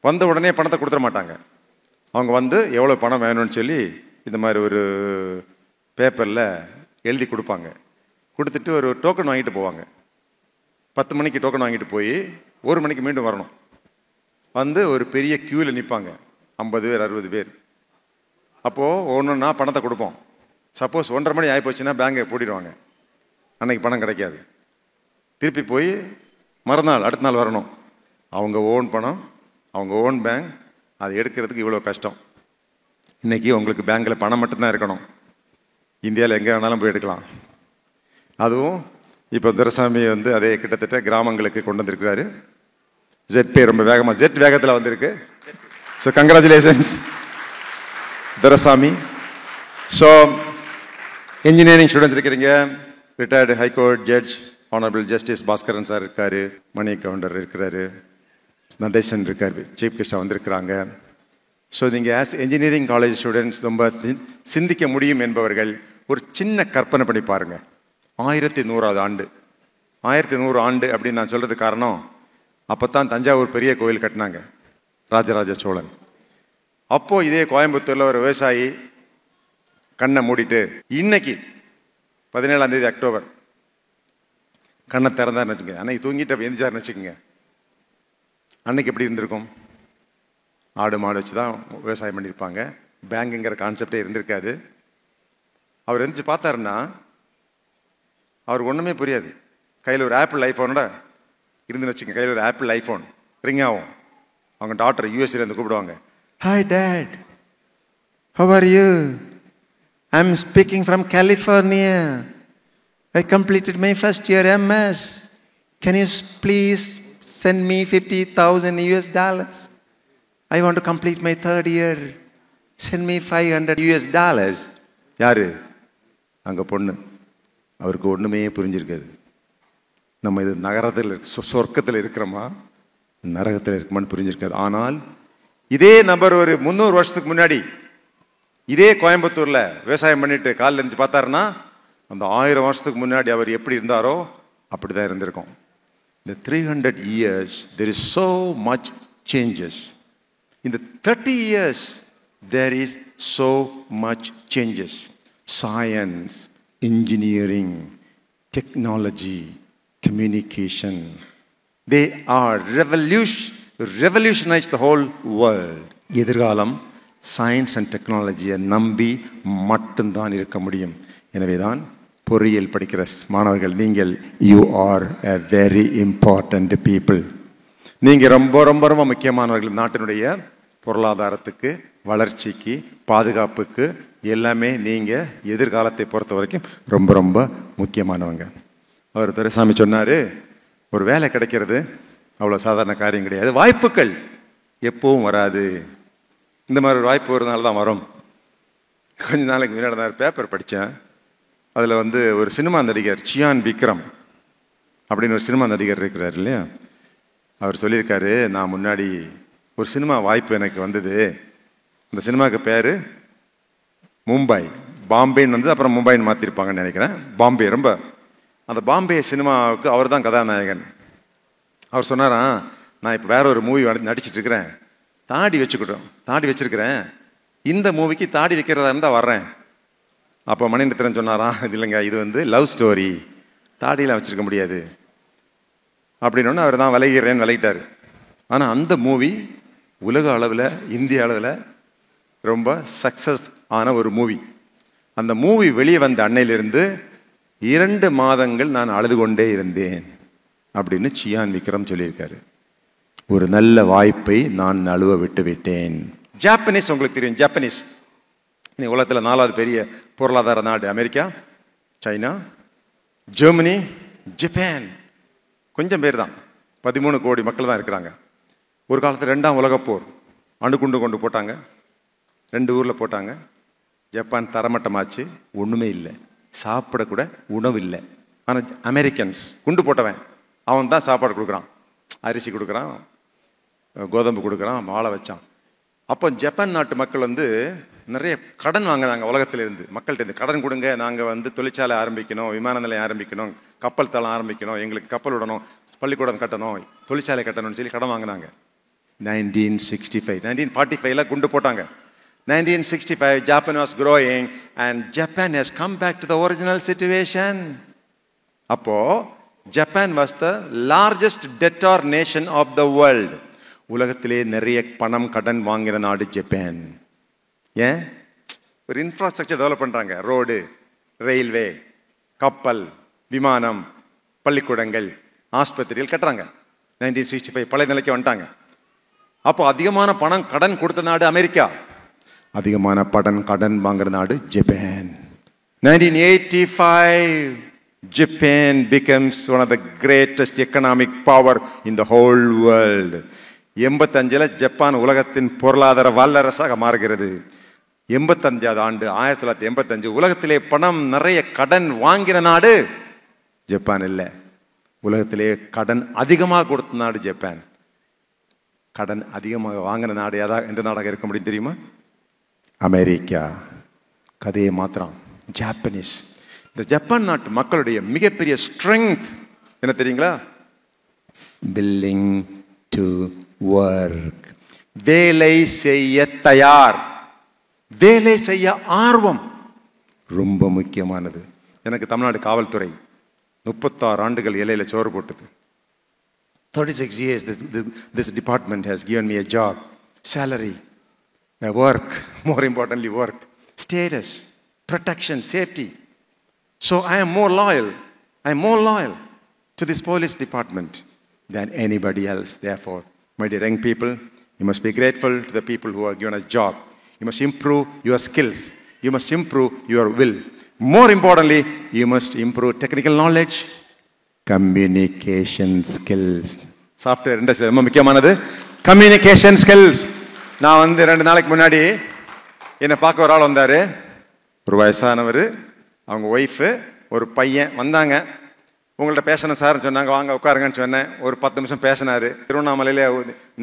வந்த உடனே பணத்தை கொடுத்துட மாட்டாங்க. அவங்க வந்து எவ்வளோ பணம் வேணும்னு சொல்லி இந்த மாதிரி ஒரு பேப்பரில் எழுதி கொடுப்பாங்க. கொடுத்துட்டு ஒரு டோக்கன் வாங்கிட்டு போவாங்க. 10 மணிக்கு டோக்கன் வாங்கிட்டு போய் 1 மணிக்கு மீண்டும் வரணும். வந்து ஒரு பெரிய க்யூவில் நிற்பாங்க, 50 பேர் 60 பேர். அப்போது ஒன்றுன்னா பணத்தை கொடுப்போம். சப்போஸ் 1:30 மணி ஆகி போச்சுன்னா பேங்கை பூட்டிடுவாங்க, அன்னைக்கு பணம் கிடைக்காது. திருப்பி போய் மறுநாள் அடுத்த நாள் வரணும். அவங்க ஓன் பணம், அவங்க ஓன் பேங்க், அதை எடுக்கிறதுக்கு இவ்வளோ கஷ்டம். இன்றைக்கி உங்களுக்கு பேங்கில் பணம் மட்டும்தான் இருக்கணும், இந்தியாவில் எங்கே வேணாலும் போய் எடுக்கலாம். அதுவும் இப்போ துரைசாமி வந்து அதே கிட்டத்தட்ட கிராமங்களுக்கு கொண்டு வந்திருக்கிறாரு. ZPay ரொம்ப வேகமாக வேகத்தில் வந்திருக்கு. So congratulations Duraisamy. So engineering students இருக்கிறீங்க, retired high court judge honourable justice Bhaskaran sir இருக்கார், மணி கவுண்டர் இருக்கிறாரு, நடேசன் இருக்கார், சீஃப் கெஸ்டாக வந்திருக்கிறாங்க. ஸோ நீங்கள் ஆஸ் இன்ஜினியரிங் காலேஜ் ஸ்டூடெண்ட்ஸ் ரொம்ப சிந்திக்க முடியும் என்பவர்கள் ஒரு சின்ன கற்பனை பண்ணி பாருங்கள். 1100வது ஆண்டு, 1100 ஆண்டு அப்படின்னு நான் சொல்கிறதுக்கு காரணம், அப்போ தான் தஞ்சாவூர் பெரிய கோயில் கட்டினாங்க ராஜராஜ சோழன். அப்போது இதே கோயம்புத்தூரில் ஒரு விவசாயி கண்ணை மூடிட்டு இன்னைக்கு 17ஆம் தேதி அக்டோபர் கண்ணை திறந்தாருன்னு வச்சுக்கோங்க, அன்னைக்கு தூங்கிட்டு அப்போ எந்திரிச்சாருன்னு வச்சுக்கோங்க, அன்னைக்கு எப்படி இருந்திருக்கும்? ஆடு மாடு வச்சு தான் விவசாயம் பண்ணியிருப்பாங்க, பேங்குங்கிற கான்செப்டே இருந்திருக்காது. அவர் எந்திரிச்சு பார்த்தாருன்னா அவருக்கு ஒன்றுமே புரியாது. கையில் ஒரு ஆப்பிள் ஐஃபோனோட இருந்துன்னு வச்சுக்கோங்க, கையில் ஒரு ஆப்பிள் ஐஃபோன் ரிங் ஆகும். அவங்க டாக்டர் யூஎஸ்லேருந்து கூப்பிடுவாங்க, hi date, how are you? I am speaking from California. I completed my first year MS. Can you please send me $50,000? I want to complete my third year. Send me $500. யாரு? அங்கே பொண்ணு. அவருக்கு ஒன்றுமே புரிஞ்சிருக்காது. நம்ம இது நகரத்தில் சொர்க்கத்தில் இருக்கிறோமா நரகத்தில் இருக்குமான்னு புரிஞ்சிருக்காது. ஆனால் இதே நபர் ஒரு 300 வருஷத்துக்கு முன்னாடி இதே கோயம்புத்தூரில் விவசாயம் பண்ணிட்டு காலில் இருந்து பார்த்தாருன்னா அந்த 1000 வருஷத்துக்கு முன்னாடி அவர் எப்படி இருந்தாரோ அப்படி தான் இருந்திருக்கும். இந்த 300 years there is so much changes. In the 30 years there is so much changes. Science, engineering, technology, communication, they are revolutionized the whole world. எதிர்காலம் சயின்ஸ் அண்ட் டெக்னாலஜியை நம்பி மட்டும்தான் இருக்க முடியும். எனவேதான் பொறியியல் படிக்கிற மாணவர்கள் நீங்கள் you are a very important people. நீங்கள் ரொம்ப ரொம்ப ரொம்ப முக்கியமானவர்கள். நாட்டினுடைய பொருளாதாரத்துக்கு, வளர்ச்சிக்கு, பாதுகாப்புக்கு எல்லாமே நீங்கள் எதிர்காலத்தை பொறுத்த வரைக்கும் ரொம்ப ரொம்ப முக்கியமானவங்க. அவர் துரைசாமி சொன்னார், ஒரு வேலை கிடைக்கிறது அவ்வளோ சாதாரண காரியம் கிடையாது. வாய்ப்புகள் எப்பவும் வராது. இந்த மாதிரி ஒரு வாய்ப்பு ஒரு நாள் தான் வரும். கொஞ்ச நாளைக்கு முன்னாடி தான் பேப்பர் படித்தேன். அதில் வந்து ஒரு சினிமா நடிகர் சியான் விக்ரம் அப்படின்னு ஒரு சினிமா நடிகர் இருக்கிறார் இல்லையா, அவர் சொல்லியிருக்காரு, நான் முன்னாடி ஒரு சினிமா வாய்ப்பு எனக்கு வந்தது. அந்த சினிமாவுக்கு பேர் மும்பை, பாம்பேன்னு வந்து அப்புறம் மும்பைன்னு மாற்றிருப்பாங்கன்னு நினைக்கிறேன். பாம்பே, ரொம்ப அந்த பாம்பே சினிமாவுக்கு அவர் தான் கதாநாயகன். அவர் சொன்னாராம், நான் இப்போ வேற ஒரு மூவி நடிச்சிட்டு இருக்கிறேன், தாடி வச்சிருக்கிறேன், இந்த மூவிக்கு தாடி வைக்கிறதா இருந்தால் வர்றேன். அப்போ மணிரத்னம் சொன்னாராம், இது இல்லைங்க, இது வந்து லவ் ஸ்டோரி, தாடியெலாம் வச்சிருக்க முடியாது அப்படின்னு அவர் தான் விலகிட்டார். ஆனால் அந்த மூவி உலக அளவில், இந்திய அளவில் ரொம்ப சக்ஸஸ் ஆன ஒரு மூவி. அந்த மூவி வெளியே வந்த அன்னையிலிருந்து 2 மாதங்கள் நான் அழுது கொண்டே இருந்தேன் அப்படின்னு சியான் விக்ரம் சொல்லியிருக்காரு. ஒரு நல்ல வாய்ப்பை நான் நழுவ விட்டு விட்டேன். ஜாப்பனீஸ் உங்களுக்கு தெரியும், ஜாப்பனீஸ் இன்னைக்கு உலகத்தில் 4வது பெரிய பொருளாதார நாடு. America, China, Germany, Japan. கொஞ்சம் பேர் தான், 13 கோடி மக்கள் தான் இருக்கிறாங்க. ஒரு காலத்தில் 2ஆம் உலகப்போர், அணுகுண்டு கொண்டு போட்டாங்க, 2 ஊரில் போட்டாங்க. ஜப்பான் தரமட்டமாச்சு, ஒன்றுமே இல்லை, சாப்பிடக்கூட உணவு இல்லை. ஆனால் அமெரிக்கன்ஸ், குண்டு போட்டவன் அவன் தான் சாப்பாடு கொடுக்குறான், அரிசி கொடுக்குறான், கோதம்பு கொடுக்குறான், வாழை வச்சான். அப்போ ஜப்பான் நாட்டு மக்கள் வந்து நிறைய கடன் வாங்கினாங்க உலகத்திலிருந்து. மக்கள்கிட்ட கடன் கொடுங்க, நாங்கள் வந்து தொழிற்சாலை ஆரம்பிக்கணும், விமான நிலையம் ஆரம்பிக்கணும், கப்பல் தளம் ஆரம்பிக்கணும், எங்களுக்கு கப்பல் விடணும், பள்ளிக்கூடம் கட்டணும், தொழிற்சாலை கட்டணும்னு சொல்லி கடன் வாங்கினாங்க. 1945 குண்டு போட்டாங்க. 1965 Japan was growing and Japan has come back to the original situation. அப்போ Japan was the largest debtor nation of the world. உலகத்திலே நிறைய பணம் கடன் வாங்கின நாடு ஜப்பான். ஏன்? ஒரு இன்ஃப்ராஸ்ட்ரக்சர் டெவலப் பண்றாங்க, ரோடு, ரயில்வே, கப்பல், விமானம், பள்ளிக்கூடங்கள், ஆஸ்பத்திரிகள் கட்டுறாங்க. 1965 பழைய நிலைக்கு வந்துட்டாங்க. அப்போ அதிகமான பணம் கடன் கொடுத்த நாடு அமெரிக்கா, அதிகமான கடன் வாங்குற நாடு Japan. 1985 Japan becomes one of the greatest economic power in the whole world. 85 Japan உலகத்தின் பொருளாதார வல்லரசாக மாறுகிறது. 85வது ஆண்டு 1985 உலகத்திலே பணம் நிறைய கடன் வாங்கின நாடு ஜப்பான் இல்லை, உலகத்திலே கடன் அதிகமாக கொடுத்த நாடு ஜப்பான். கடன் அதிகமாக வாங்கின நாடு எந்த நாடாக இருக்க முடியும் தெரியுமா? அமெரிக்கா. கதையை மாத்திரம் ஜாப்பனீஸ். இந்த ஜப்பான் நாட்டு மக்களுடைய மிகப்பெரிய ஸ்ட்ரெங்க் என்ன தெரியுங்களா? willing to work. வேலை செய்ய தயார், வேலை செய்ய ஆர்வம் ரொம்ப முக்கியமானது. எனக்கு தமிழ்நாடு காவல்துறை 36 ஆண்டுகள் இலையில சோறு போட்டது. 36 years this department has given me a job, salary, a work, more importantly work, status, protection, safety. So I am more loyal to this police department than anybody else. Therefore, my dear young people, you must be grateful to the people who are given a job. You must improve your skills. You must improve your will. More importantly, you must improve technical knowledge, communication skills. Software industry ரொம்ப முக்கியமானது communication skills. நான் வந்து 2 நாளைக்கு முன்னாடி என்னை பார்க்க ஒரு ஆள் வந்தார். ஒரு வயசானவர், அவங்க ஒய்ஃபு, ஒரு பையன் வந்தாங்க. உங்கள்கிட்ட பேசணும் சார்னு சொன்னாங்க. வாங்க உட்காருங்கன்னு சொன்னேன். ஒரு 10 நிமிஷம் பேசினார். திருவண்ணாமலையில்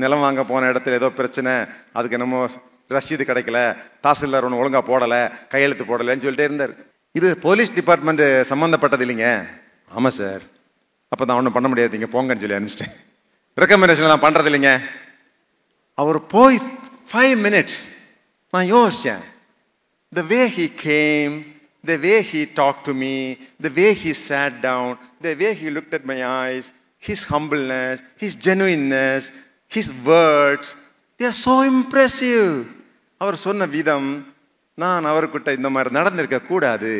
நிலம் வாங்க போன இடத்துல ஏதோ பிரச்சனை, அதுக்கு என்னமோ ரசீது கிடைக்கல, தாசில்தார் ஒன்று ஒழுங்காக போடலை, கையெழுத்து போடலைன்னு சொல்லிட்டே இருந்தார். இது போலீஸ் டிபார்ட்மெண்ட் சம்மந்தப்பட்டது இல்லைங்க. ஆமாம் சார். அப்போ நான் ஒன்றும் பண்ண முடியாது, இங்கே போங்கன்னு சொல்லி அனுப்பிச்சிட்டேன். ரெக்கமெண்டேஷன் நான் பண்ணுறது இல்லைங்க. அவர் போய் 5 minutes நான் யோசித்தேன். The way he came, the way he talked to me, the way he sat down, the way he looked at my eyes, his humbleness, his genuineness, his words, they are so impressive. அவர் சொன்ன விதம், நான் அவர்கிட்ட இந்த மாதிரி நடந்திருக்க கூடாது,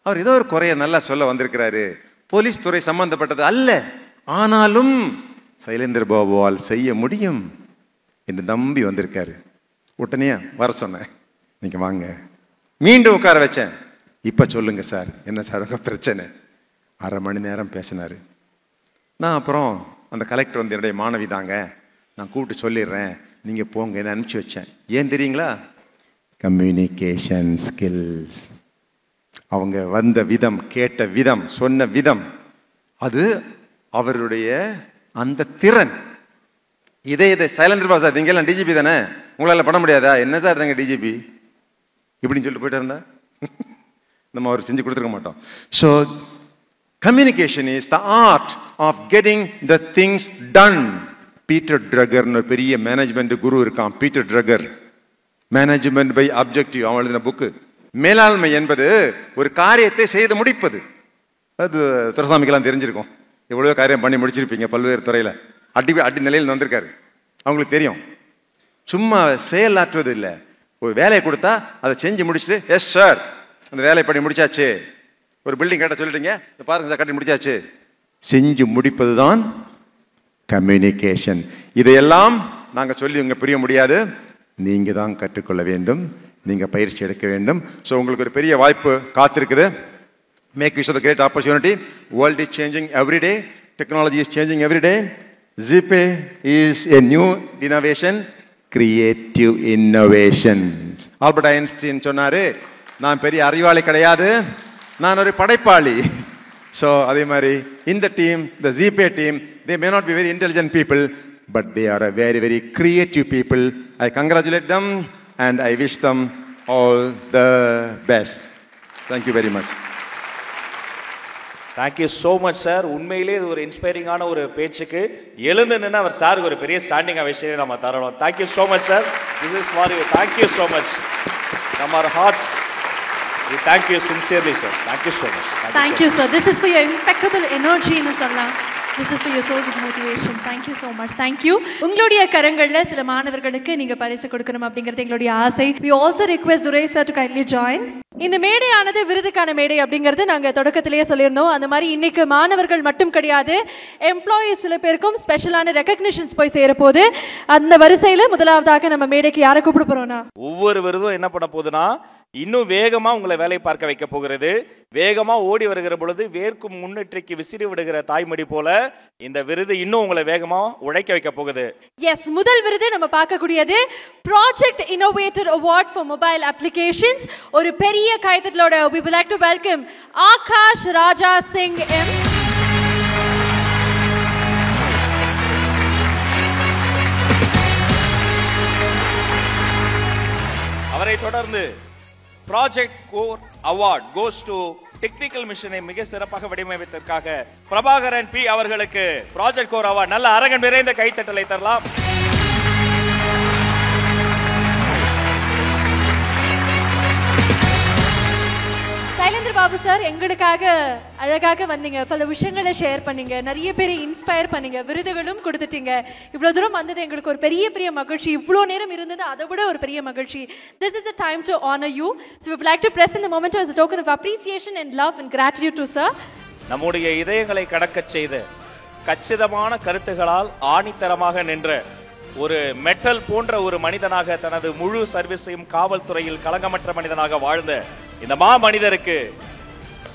அவர் ஏதோ ஒரு குறைய நல்லா சொல்ல வந்திருக்கிறாரு, போலீஸ் துறை சம்பந்தப்பட்டது அல்ல, ஆனாலும் சைலேந்திர பாபுவால் செய்ய முடியும் என்று நம்பி வந்திருக்காரு. உடனே வர சொன்னேன், நீங்க வாங்க. மீண்டும் உட்கார வச்சேன். இப்ப சொல்லுங்க சார், என்ன சார் உங்க பிரச்சனை? 1/2 மணி நேரம் பேசினாரு. நான் அப்புறம் அந்த கலெக்டர் வந்து என்னுடைய மாணவி தாங்க, நான் கூப்பிட்டு சொல்லிடுறேன், நீங்கள் போங்கன்னு அனுப்பிச்சி வச்சேன். ஏன் தெரியுங்களா? Communication skills. அவங்க வந்த விதம், கேட்ட விதம், சொன்ன விதம், அது அவருடைய அந்த திறன். இதை சைலந்திரபா சார், நீங்கெல்லாம் டிஜிபி தானே, உங்களால் பண்ண முடியாதா? என்ன சார் தாங்க டிஜிபி இப்படின்னு சொல்லிட்டு போயிட்டு இருந்தா நம்ம அவர் செஞ்சு கொடுத்துருக்க மாட்டோம். So communication is the art of getting the things done. Peter ட்ரகர்னு ஒரு பெரிய மேனேஜ்மெண்ட் குரு இருக்கான். Peter Drucker, management by objective, அவன் எழுதின புக்கு. மேலாண்மை என்பது ஒரு காரியத்தை செய்து முடிப்பது. அது துரைசாமிக்கெல்லாம் தெரிஞ்சிருக்கும். எவ்வளோ காரியம் பண்ணி முடிச்சிருப்பீங்க பல்வேறு துறையில். அடி நிலையில் வந்திருக்காரு, அவங்களுக்கு தெரியும். சும்மா செயலாற்றுவது இல்லை. ஒரு வேலையை கொடுத்தா அதை செஞ்சு முடிச்சுட்டு, எஸ் சார் அந்த வேலையை பண்ணி முடிச்சாச்சு. ஒரு பில்டிங் கட்ட சொல்லிட்டீங்க, பாருங்க சார் கட்டி முடிச்சாச்சு. செஞ்சு முடிப்பது தான் கம்யூனிகேஷன். இதையெல்லாம் நாங்கள் சொல்லி உங்க புரிய முடியாது, நீங்கள் தான் கற்றுக்கொள்ள வேண்டும், நீங்கள் பயிற்சி எடுக்க வேண்டும். ஸோ உங்களுக்கு ஒரு பெரிய வாய்ப்பு காத்திருக்குது. Make use of the great opportunity. World is changing every day, technology is changing every day. GPay is a new innovation, creative innovation. Albert Einstein சொன்னாரு, நான் பெரிய அறிவாளி கிடையாது, நான் ஒரு படைப்பாளி. ஸோ அதே மாதிரி இந்த team, the GPay team, they may not be very intelligent people, but they are a very, very creative people. I congratulate them and I wish them all the best. Thank you very much. Thank you so much sir. உண்மையிலே இது ஒரு இன்ஸ்பைரிங்கான ஒரு பேச்சுக்கு எழுந்து நின்று அவர் சாருக்கு ஒரு பெரிய ஸ்டாண்டிங் விஷயம் நம்ம தரணும். Thank you so much sir. This is for you. Thank you so much from our hearts. We thank you sincerely, sir. Thank you so much. Thank you, sir. This is for your impeccable energy in Sallam. This is for your source of motivation. Thank you so much. Thank you. உங்களுடைய கரங்கள்ல சில மாணவர்களுக்கு நீங்க பரிசு கொடுக்கணும் அப்படிங்கிறது எங்களுடைய ஆசை. We also request Durai sir to kindly join. இந்த மேடையானது விருதுக்கான மேடை அப்படிங்கிறது நாங்க தொடக்கத்திலேயே சொல்லியிருந்தோம். அந்த மாதிரி இன்னைக்கு மாணவர்கள் மட்டும் கிடையாது, எம்ப்ளாயிஸ் சில பேருக்கும் ஸ்பெஷலான ரெகக்னிஷன்ஸ் போய் சேர போது. அந்த வரிசையில முதலாவதாக நம்ம மேடைக்கு யாரை கூப்பிட போறோம்னா, ஒவ்வொரு விருதும் என்ன பண்ண போகுதுன்னா இன்னும் வேகமா உங்களை வேலை பார்க்க வைக்க போகிறது. வேகமா ஓடி வருகிற பொழுது வேர்க்கும் முன்னேற்றிக்கு விசிறி விடுகிற தாய்மடி போல இந்த விருது இன்னும் உங்களை வேகமா உழைக்க வைக்க போகுது. எஸ், முதல் விருது நம்ம பார்க்கக்கூடியது project innovator award for mobile applications. ஒரு பெரிய கைத்தட்டலோட we would like to welcome Akash Raja Singh M. அவரை தொடர்ந்து project core award goes to technical மிஷனை மிக சிறப்பாக வடிவமைத்ததற்காக பிரபாகரன் பி அவர்களுக்கு ப்ராஜெக்ட் கோர் அவார்ட். நல்ல அரங்கம் நிறைந்த கைத்தட்டலை தரலாம். சைலேந்திர பாபு சார், எங்களுக்காக அழகாக வந்தீங்க, பல விஷயங்களை ஷேர் பண்ணீங்க, நிறைய பேரை இன்ஸ்பயர் பண்ணீங்க, விருதுகளும் கொடுத்துட்டீங்க. இவ்வளவு தூரம் வந்தது எங்களுக்கு ஒரு பெரிய பெரிய மகிழ்ச்சி. இவ்வளோ நேரம் இருந்தது அதை விட ஒரு பெரிய மகிழ்ச்சி. This is the time to honor you. So we would like to present the moment as a token of appreciation and love and gratitude to sir. நம்முடைய இதயங்களை கடக்கச் செய்த கச்சிதமான கருத்துகளால் ஆணித்தரமாக நின்ற ஒரு மெட்டல் போன்ற ஒரு மனிதனாக, தனது முழு சர்வீஸையும் காவல்துறையில் களங்கமற்ற மனிதனாக வாழ்ந்த இந்த மா மனிதருக்கு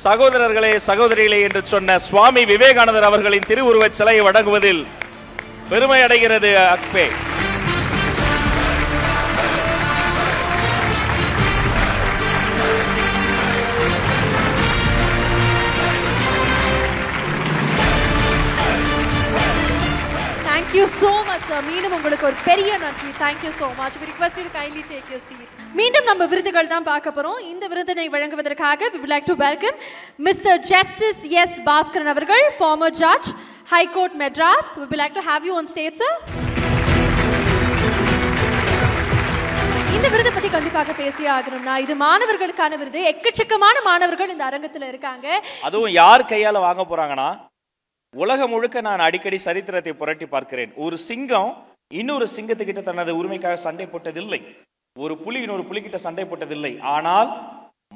சகோதரர்களே சகோதரிகளே என்று சொன்ன சுவாமி விவேகானந்தர் அவர்களின் திருவுருவச் சிலையை வழங்குவதில் பெருமை அடைகிறது அக்பே. Thank you so much sir. மீண்டும் உங்களுக்கு ஒரு பெரிய நன்றி. Thank you so much. We request you to kindly take your seat. மீண்டும் நம்ம விருதுகள் தான் பார்க்க போறோம். இந்த விருதினை வழங்குவதற்காக we would like to welcome Mr. Justice S. Bhaskaran அவர்கள், former judge, High Court Madras. We would like to have you on stage sir. இந்த விருதை பத்தி கண்டிப்பாக பேசியே ஆகணும்னா, இது மாணவர்களுக்கான விருது. எக்கச்சக்கமான மாணவர்கள் இந்த அரங்கத்துல இருக்காங்க. அதுவும் யார் கையால வாங்க போறாங்கன்னா, உலகம் முழுக்க நான் அடிக்கடி சரித்திரத்தை புரட்டி பார்க்கிறேன். ஒரு சிங்கம் இன்னொரு சிங்கத்துக்கிட்ட தனது உரிமைக்காக சண்டை போட்டதில்லை, ஒரு புலி இன்னொரு புலிகிட்ட சண்டை போட்டதில்லை. ஆனால்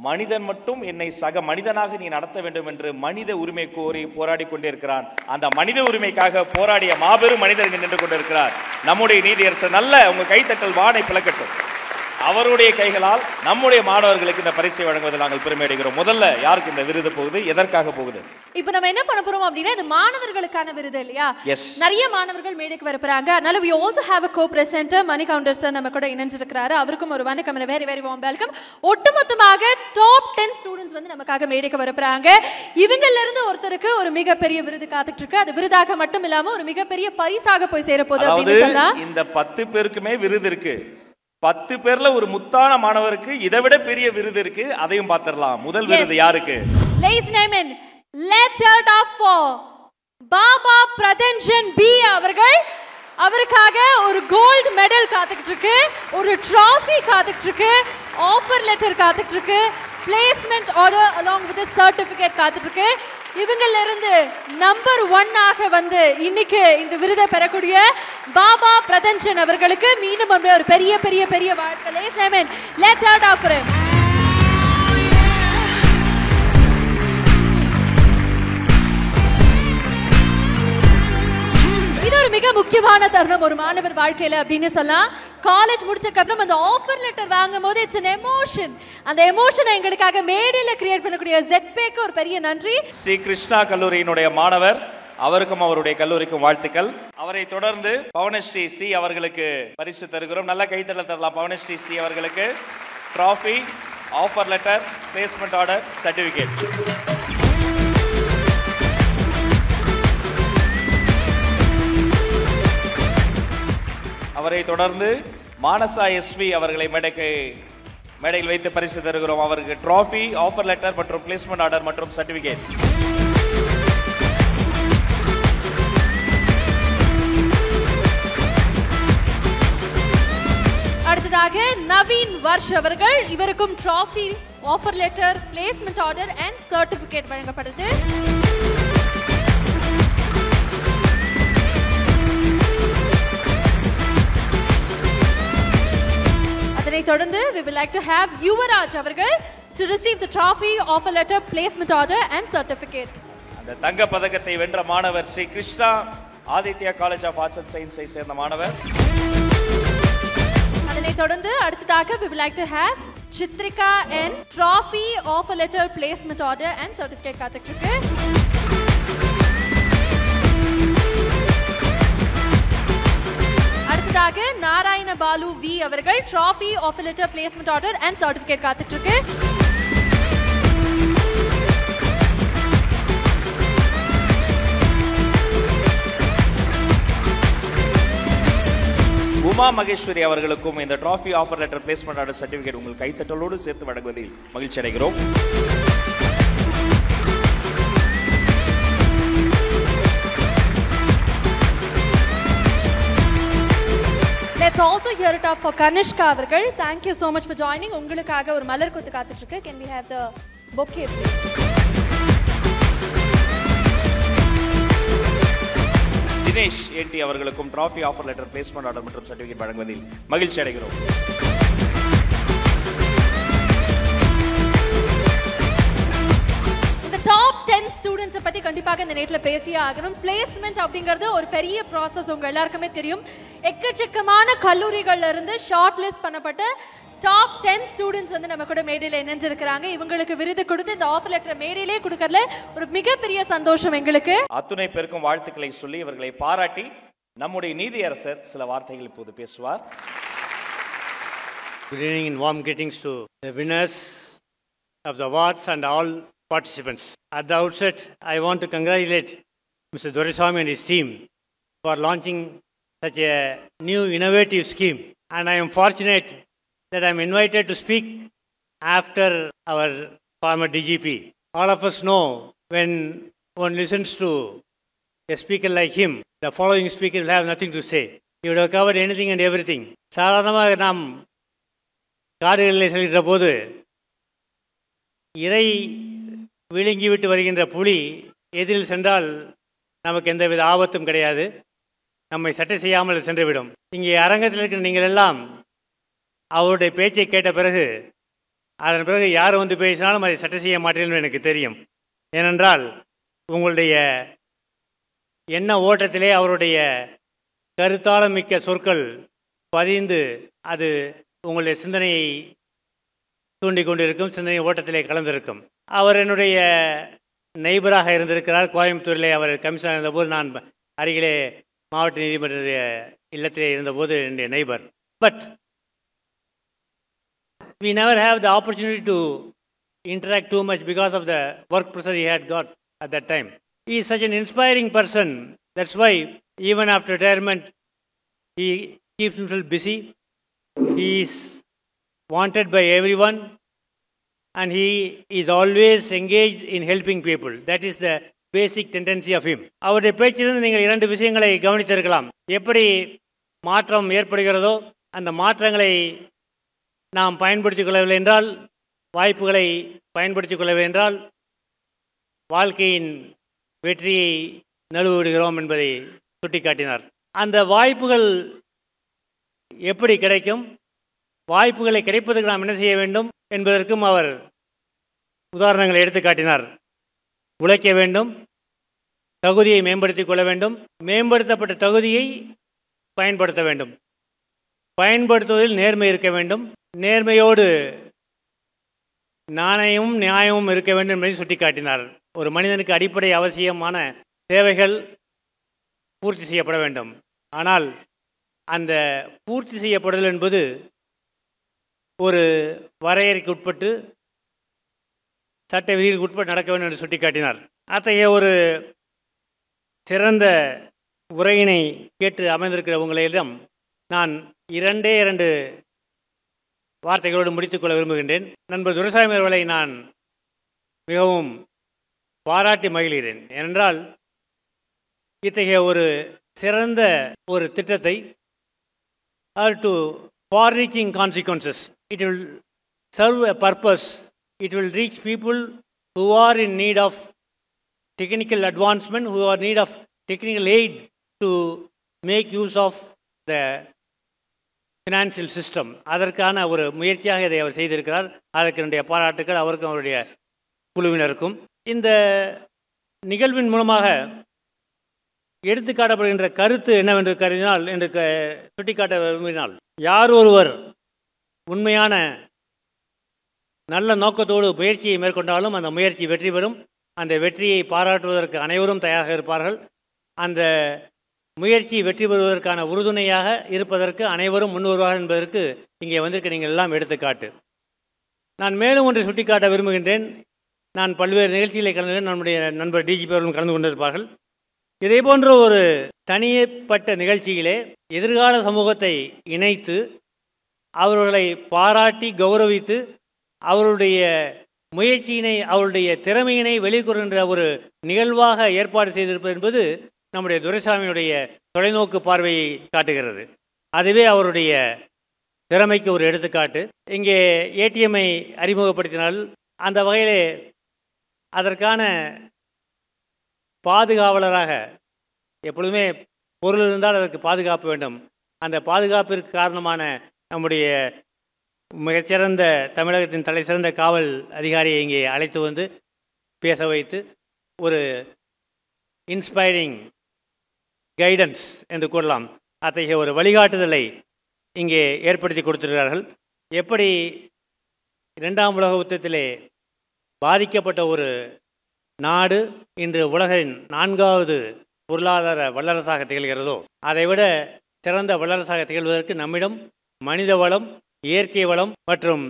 மனிதன் மட்டும் என்னை சக மனிதனாக நீ நடத்த வேண்டும் என்று மனித உரிமை கோரி போராடி கொண்டே இருக்கிறான். அந்த மனித உரிமைக்காக போராடிய மாபெரும் மனிதர்கள் நின்று கொண்டிருக்கிறார் நம்முடைய நீதியரசர். நல்ல உங்க கைத்தட்டல் வானை பிளக்கட்டும். அவருடைய கைகளால் நம்முடைய மாணவர்களுக்கு இந்த பரிசை வழங்குவதில் நாங்கள் பெருமை அடைகிறோம். முதல்ல யாருக்கு இந்த விருது போகுது, எதற்காக போகுது? இப்போ நம்ம என்ன பண்ண போறோம் அப்படின்னா, இது மாணவர்களுக்கான விருது இல்லையா? Yes. நிறைய மாணவர்கள் மேடைக்கு வரப்போறாங்க. அதனால we also have a co-presenter Mani Gounder sir நம்ம கூட இணைஞ்சிருக்கிறாரு. அவருக்கும் ஒரு வணக்கம், வெரி வெரி வார்ம் வெல்கம். ஒட்டுமொத்தமாக டாப் 10 ஸ்டூடெண்ட்ஸ் வந்து நமக்காக மேடைக்கு வரப்போறாங்க. இவங்கல இருந்து ஒருத்தருக்கு ஒரு மிகப்பெரிய விருது காத்துட்டு இருக்கு. அது விருதாக மட்டும் இல்லாம ஒரு மிகப்பெரிய பரிசாக போய் சேர போகுது அப்படின்னு சொல்லலாம். இந்த 10 பேருக்குமே விருது இருக்கு. 10 பேர்ல ஒரு முத்தான மாணவருக்கு இதை விட பெரிய விருது இருக்கு. அதையும் பார்த்திடலாம். முதல் விருது யாருக்கு? Ladies and gentlemen, let's hear it up for Baba Prathanjan P அவர்கள். அவருக்காக ஒரு கோல்ட் மெடல் காத்துக்கிட்டு இருக்கு, ஒரு ட்ராஃபி காத்துக்கிட்டு இருக்கு, ஆஃபர் லெட்டர் காத்துக்கிட்டு இருக்கு, placement order along with a certificate காத்துட்டு இருக்கு. இவங்கல இருந்து நம்பர் 1 ஆக வந்து இன்னைக்கு இந்த விருதை பெறக்கூடிய பாபா பிரதன்ஜன் அவர்களுக்கு மீண்டும் ஒரு பெரிய பெரிய பெரிய வாழ்த்துக்கள். Let's hear it up for him. இது ஒரு மிக முக்கியமான தருணம் ஒரு மாணவர் வாழ்க்கையில அப்படின்னு சொல்லலாம். காலேஜ் முடிச்சதுக்கு அப்புறம் அந்த ஆஃபர் லெட்டர் வாங்கும்போது இட்ஸ் an emotion. அந்த எமோஷனை எங்களுக்காக மேடையில கிரியேட் பண்ணக்கூடிய ZPayக்கு ஒரு பெரிய நன்றி. ஸ்ரீ கிருஷ்ணா கல்லூரியினுடைய மாணவர், அவருக்கும் அவருடைய கல்லூரிக்கும் வாழ்த்துக்கள். அவரை தொடர்ந்து பவனஸ்ரீ சி அவர்களுக்கு பரிசு தருகிறோம். நல்ல கைத்தட்டல் தரலாம் பவனஸ்ரீ சி அவர்களுக்கு. Trophy, offer letter, placement order, certificate. அவரை தொடர்ந்து மானசா எஸ்வி அவர்களை மேடையில் வைத்து பரிசு தருகிறோம். அவருக்கு டிராஃபி, ஆஃபர் லெட்டர் மற்றும் பிளேஸ்மெண்ட் ஆர்டர் மற்றும் சர்டிபிகேட். அடுத்ததாக நவீன் வர்ஷ் அவர்கள், இவருக்கும் trophy, offer letter, placement order and certificate வழங்கப்படுது. அதனை தொடர்ந்து we would like to have Yuvraj அவர்கள் to receive the trophy, offer letter, placement order and certificate. அந்த தங்க பதக்கத்தை வென்ற மாணவர் Sri Krishna Aditya college of arts and சயின்ஸை சேர்ந்த மாணவர். அதனை தொடர்ந்து அடுத்ததாக we would like to have சித்ரிகா and trophy, offer letter, placement order and certificate காத்துக்கிட்டு இருக்கு. அடுத்ததாக நாராயண பாலு வி அவர்கள் trophy, offer letter, placement order and certificate காத்துட்டு இருக்கு. உமா மகேஸ்வரி அவர்களுக்கும் இந்த trophy, offer letter, placement order, certificate உங்கள் கைத்தட்டலோடு சேர்த்து வழங்குவதில் மகிழ்ச்சி அடைகிறோம். Let's also hear it up for Kanishka அவர்கள். Thank you so much for joining. உங்களுக்காக ஒரு மலர் கொத்து காத்துட்டு இருக்கு. Can we have the bouquet please? Dinesh ஏடி அவர்களுக்கும் trophy, offer letter, placement order மற்றும் சர்டிபிகேட் வழங்குவதில் மகிழ்ச்சி அடைகிறோம். டாப் 10 ஸ்டூடெண்ட்ஸ் பத்தி கண்டிப்பாக இந்த நேரத்துல பேசியே ஆகணும். பிளேஸ்மெண்ட் அப்படிங்கிறது ஒரு பெரிய ப்ராசஸ், உங்க எல்லாருக்குமே தெரியும். எக்கச்சக்கமான கல்லூரிகள்ல இருந்து ஷார்ட் லிஸ்ட் பண்ணப்பட்ட டாப் 10 ஸ்டூடெண்ட்ஸ் வந்து நம்ம கூட மேடையில இணைஞ்சிருக்கிறாங்க. இவங்களுக்கு விருது கொடுத்து இந்த ஆஃபர் லெட்டர் மேடையிலே கொடுக்கறதுல ஒரு மிகப்பெரிய சந்தோஷம் எங்களுக்கு. அத்துணை பேருக்கும் வாழ்த்துக்களை சொல்லி இவர்களை பாராட்டி நம்முடைய நீதியரசர் சில வார்த்தைகள் இப்போது பேசுவார். Good evening and warm greetings to the winners of the awards and all participants. At the outset, I want to congratulate Mr. Doraiswamy and his team for launching such a new innovative scheme. And I am fortunate that I am invited to speak after our former DGP. All of us know when one listens to a speaker like him, the following speaker will have nothing to say. He would have covered anything and everything. சாதாரணமாக நாம் காடுகளில் செல்கிற போது இறை விழுங்கிவிட்டு வருகின்ற புலி எதிரில் சென்றால் நமக்கு எந்தவித ஆபத்தும் கிடையாது, நம்மை சட்டை செய்யாமல் சென்றுவிடும். இங்கே அரங்கத்தில் இருக்கிற நீங்கள் எல்லாம் அவருடைய பேச்சை கேட்ட பிறகு அதன் பிறகு யார் வந்து பேசினாலும் அதை சட்டை செய்ய மாட்டீர்கள் எனக்கு தெரியும். ஏனென்றால் உங்களுடைய எண்ண ஓட்டத்திலே அவருடைய கருத்தாளம் மிக்க சொற்கள் பதிந்து அது உங்களுடைய சிந்தனையை தூண்டி கொண்டிருக்கும், சிந்தனை ஓட்டத்திலே கலந்திருக்கும். அவர் என்னுடைய நெய்பராக இருந்திருக்கிறார். கோயம்புத்தூரிலே அவர் கமிஷனர் இருந்தபோது நான் அருகிலே மாவட்ட நீதிமன்ற இல்லத்திலே இருந்தபோது என்னுடைய neighbour. But we never have the opportunity to interact too much because of the work pressure he had got at that time. He is such an inspiring person. That's why even after retirement he keeps himself busy. He is wanted by everyone and he is always engaged in helping people. That is the basic tendency of him. அவருடைய பேச்சிலிருந்து நீங்கள் 2 விஷயங்களை கவனித்திருக்கலாம். எப்படி மாற்றம் ஏற்படுகிறதோ அந்த மாற்றங்களை நாம் பயன்படுத்திக் கொள்ளவில்லை என்றால், வாய்ப்புகளை பயன்படுத்திக் கொள்ளவில்லை என்றால் வாழ்க்கையின் வெற்றியை நழுவிடுகிறோம் என்பதை சுட்டிக்காட்டினார். அந்த வாய்ப்புகள் எப்படி கிடைக்கும், வாய்ப்புகளை கிடைப்பதற்கு நாம் என்ன செய்ய வேண்டும் என்பதற்கும் அவர் உதாரணங்களை எடுத்து காட்டினார். உழைக்க வேண்டும், தகுதியை மேம்படுத்திக் கொள்ள வேண்டும், மேம்படுத்தப்பட்ட தகுதியை பயன்படுத்த வேண்டும், பயன்படுத்துவதில் நேர்மை இருக்க வேண்டும், நேர்மையோடு நாணயமும் நியாயமும் இருக்க வேண்டும் என்பதை சுட்டிக்காட்டினார். ஒரு மனிதனுக்கு அடிப்படை அவசியமான தேவைகள் பூர்த்தி செய்யப்பட வேண்டும். ஆனால் அந்த பூர்த்தி செய்யப்படுதல் என்பது ஒரு வரையறைக்கு உட்பட்டு, சட்ட விதிகளுக்கு உட்பட்டு நடக்க வேண்டும் என்று சுட்டிக்காட்டினார். அத்தகைய ஒரு சிறந்த உரையினை கேட்டு அமைந்திருக்கிற உங்களிடம் நான் 2 வார்த்தைகளோடு முடித்துக்கொள்ள விரும்புகின்றேன். நண்பர் துரைசாமி அவர்களை நான் மிகவும் பாராட்டி மகிழ்கிறேன். ஏனென்றால் இத்தகைய ஒரு சிறந்த ஒரு திட்டத்தை to far-reaching consequences, it will serve a purpose, it will reach people who are in need of technical advancement, who are in need of technical aid to make use of the financial system. அதற்கான ஒரு முயற்சியாக இதை அவர் செய்திருக்கிறார். அதற்கு என்னுடைய பாராட்டுக்கள் அவருக்கும் அவருடைய குழுவினருக்கும். இந்த நிகழ்வின் மூலமாக எடுத்துக்காட்டப்படுகின்ற கருத்து என்னவென்று கருதினால், என்று சுட்டிக்காட்ட விரும்பினால், யார் ஒருவர் உண்மையான நல்ல நோக்கத்தோடு முயற்சியை மேற்கொண்டாலும் அந்த முயற்சி வெற்றி பெறும். அந்த வெற்றியை பாராட்டுவதற்கு அனைவரும் தயாராக இருப்பார்கள். அந்த முயற்சி வெற்றி பெறுவதற்கான உறுதுணையாக இருப்பதற்கு அனைவரும் முன்வருவார்கள் என்பதற்கு இங்கே வந்திருக்க நீங்கள் எல்லாம் எடுத்துக்காட்டு. நான் மேலும் ஒன்றை சுட்டிக்காட்ட விரும்புகின்றேன். நான் பல்வேறு நிகழ்ச்சிகளை கலந்து, நம்முடைய நண்பர் டிஜிபி அவர்களும் கலந்து கொண்டிருப்பார்கள். இதே போன்ற ஒரு தனிப்பட்ட நிகழ்ச்சியிலே எதிர்கால சமூகத்தை இணைத்து அவர்களை பாராட்டி கௌரவித்து அவருடைய முயற்சியினை, அவருடைய திறமையினை வெளிக்கொள்கின்ற ஒரு நிகழ்வாக ஏற்பாடு செய்திருப்பது என்பது நம்முடைய துரைசாமியுடைய தொலைநோக்கு பார்வையை காட்டுகிறது. அதுவே அவருடைய திறமைக்கு ஒரு எடுத்துக்காட்டு. இங்கே ஏடிஎம்ஐ அறிமுகப்படுத்தினால் அந்த வகையிலே அதற்கான பாதுகாவலராக, எப்பொழுதுமே பொருள் இருந்தால் அதற்கு பாதுகாப்பு வேண்டும். அந்த பாதுகாப்பிற்கு காரணமான நம்முடைய மிகச்சிறந்த தமிழகத்தின் தலை சிறந்த காவல் அதிகாரியை இங்கே அழைத்து வந்து பேச வைத்து ஒரு இன்ஸ்பைரிங் கைடன்ஸ் என்று கூறலாம், அத்தகைய ஒரு வழிகாட்டுதலை இங்கே ஏற்படுத்தி கொடுத்திருக்கிறார்கள். எப்படி 2ஆம் உலக யுத்தத்திலே பாதிக்கப்பட்ட ஒரு நாடு இன்று உலகின் 4வது பொருளாதார வல்லரசாக திகழ்கிறதோ, அதைவிட சிறந்த வல்லரசாக திகழ்வதற்கு நம்மிடம் மனித வளம், இயற்கை வளம் மற்றும்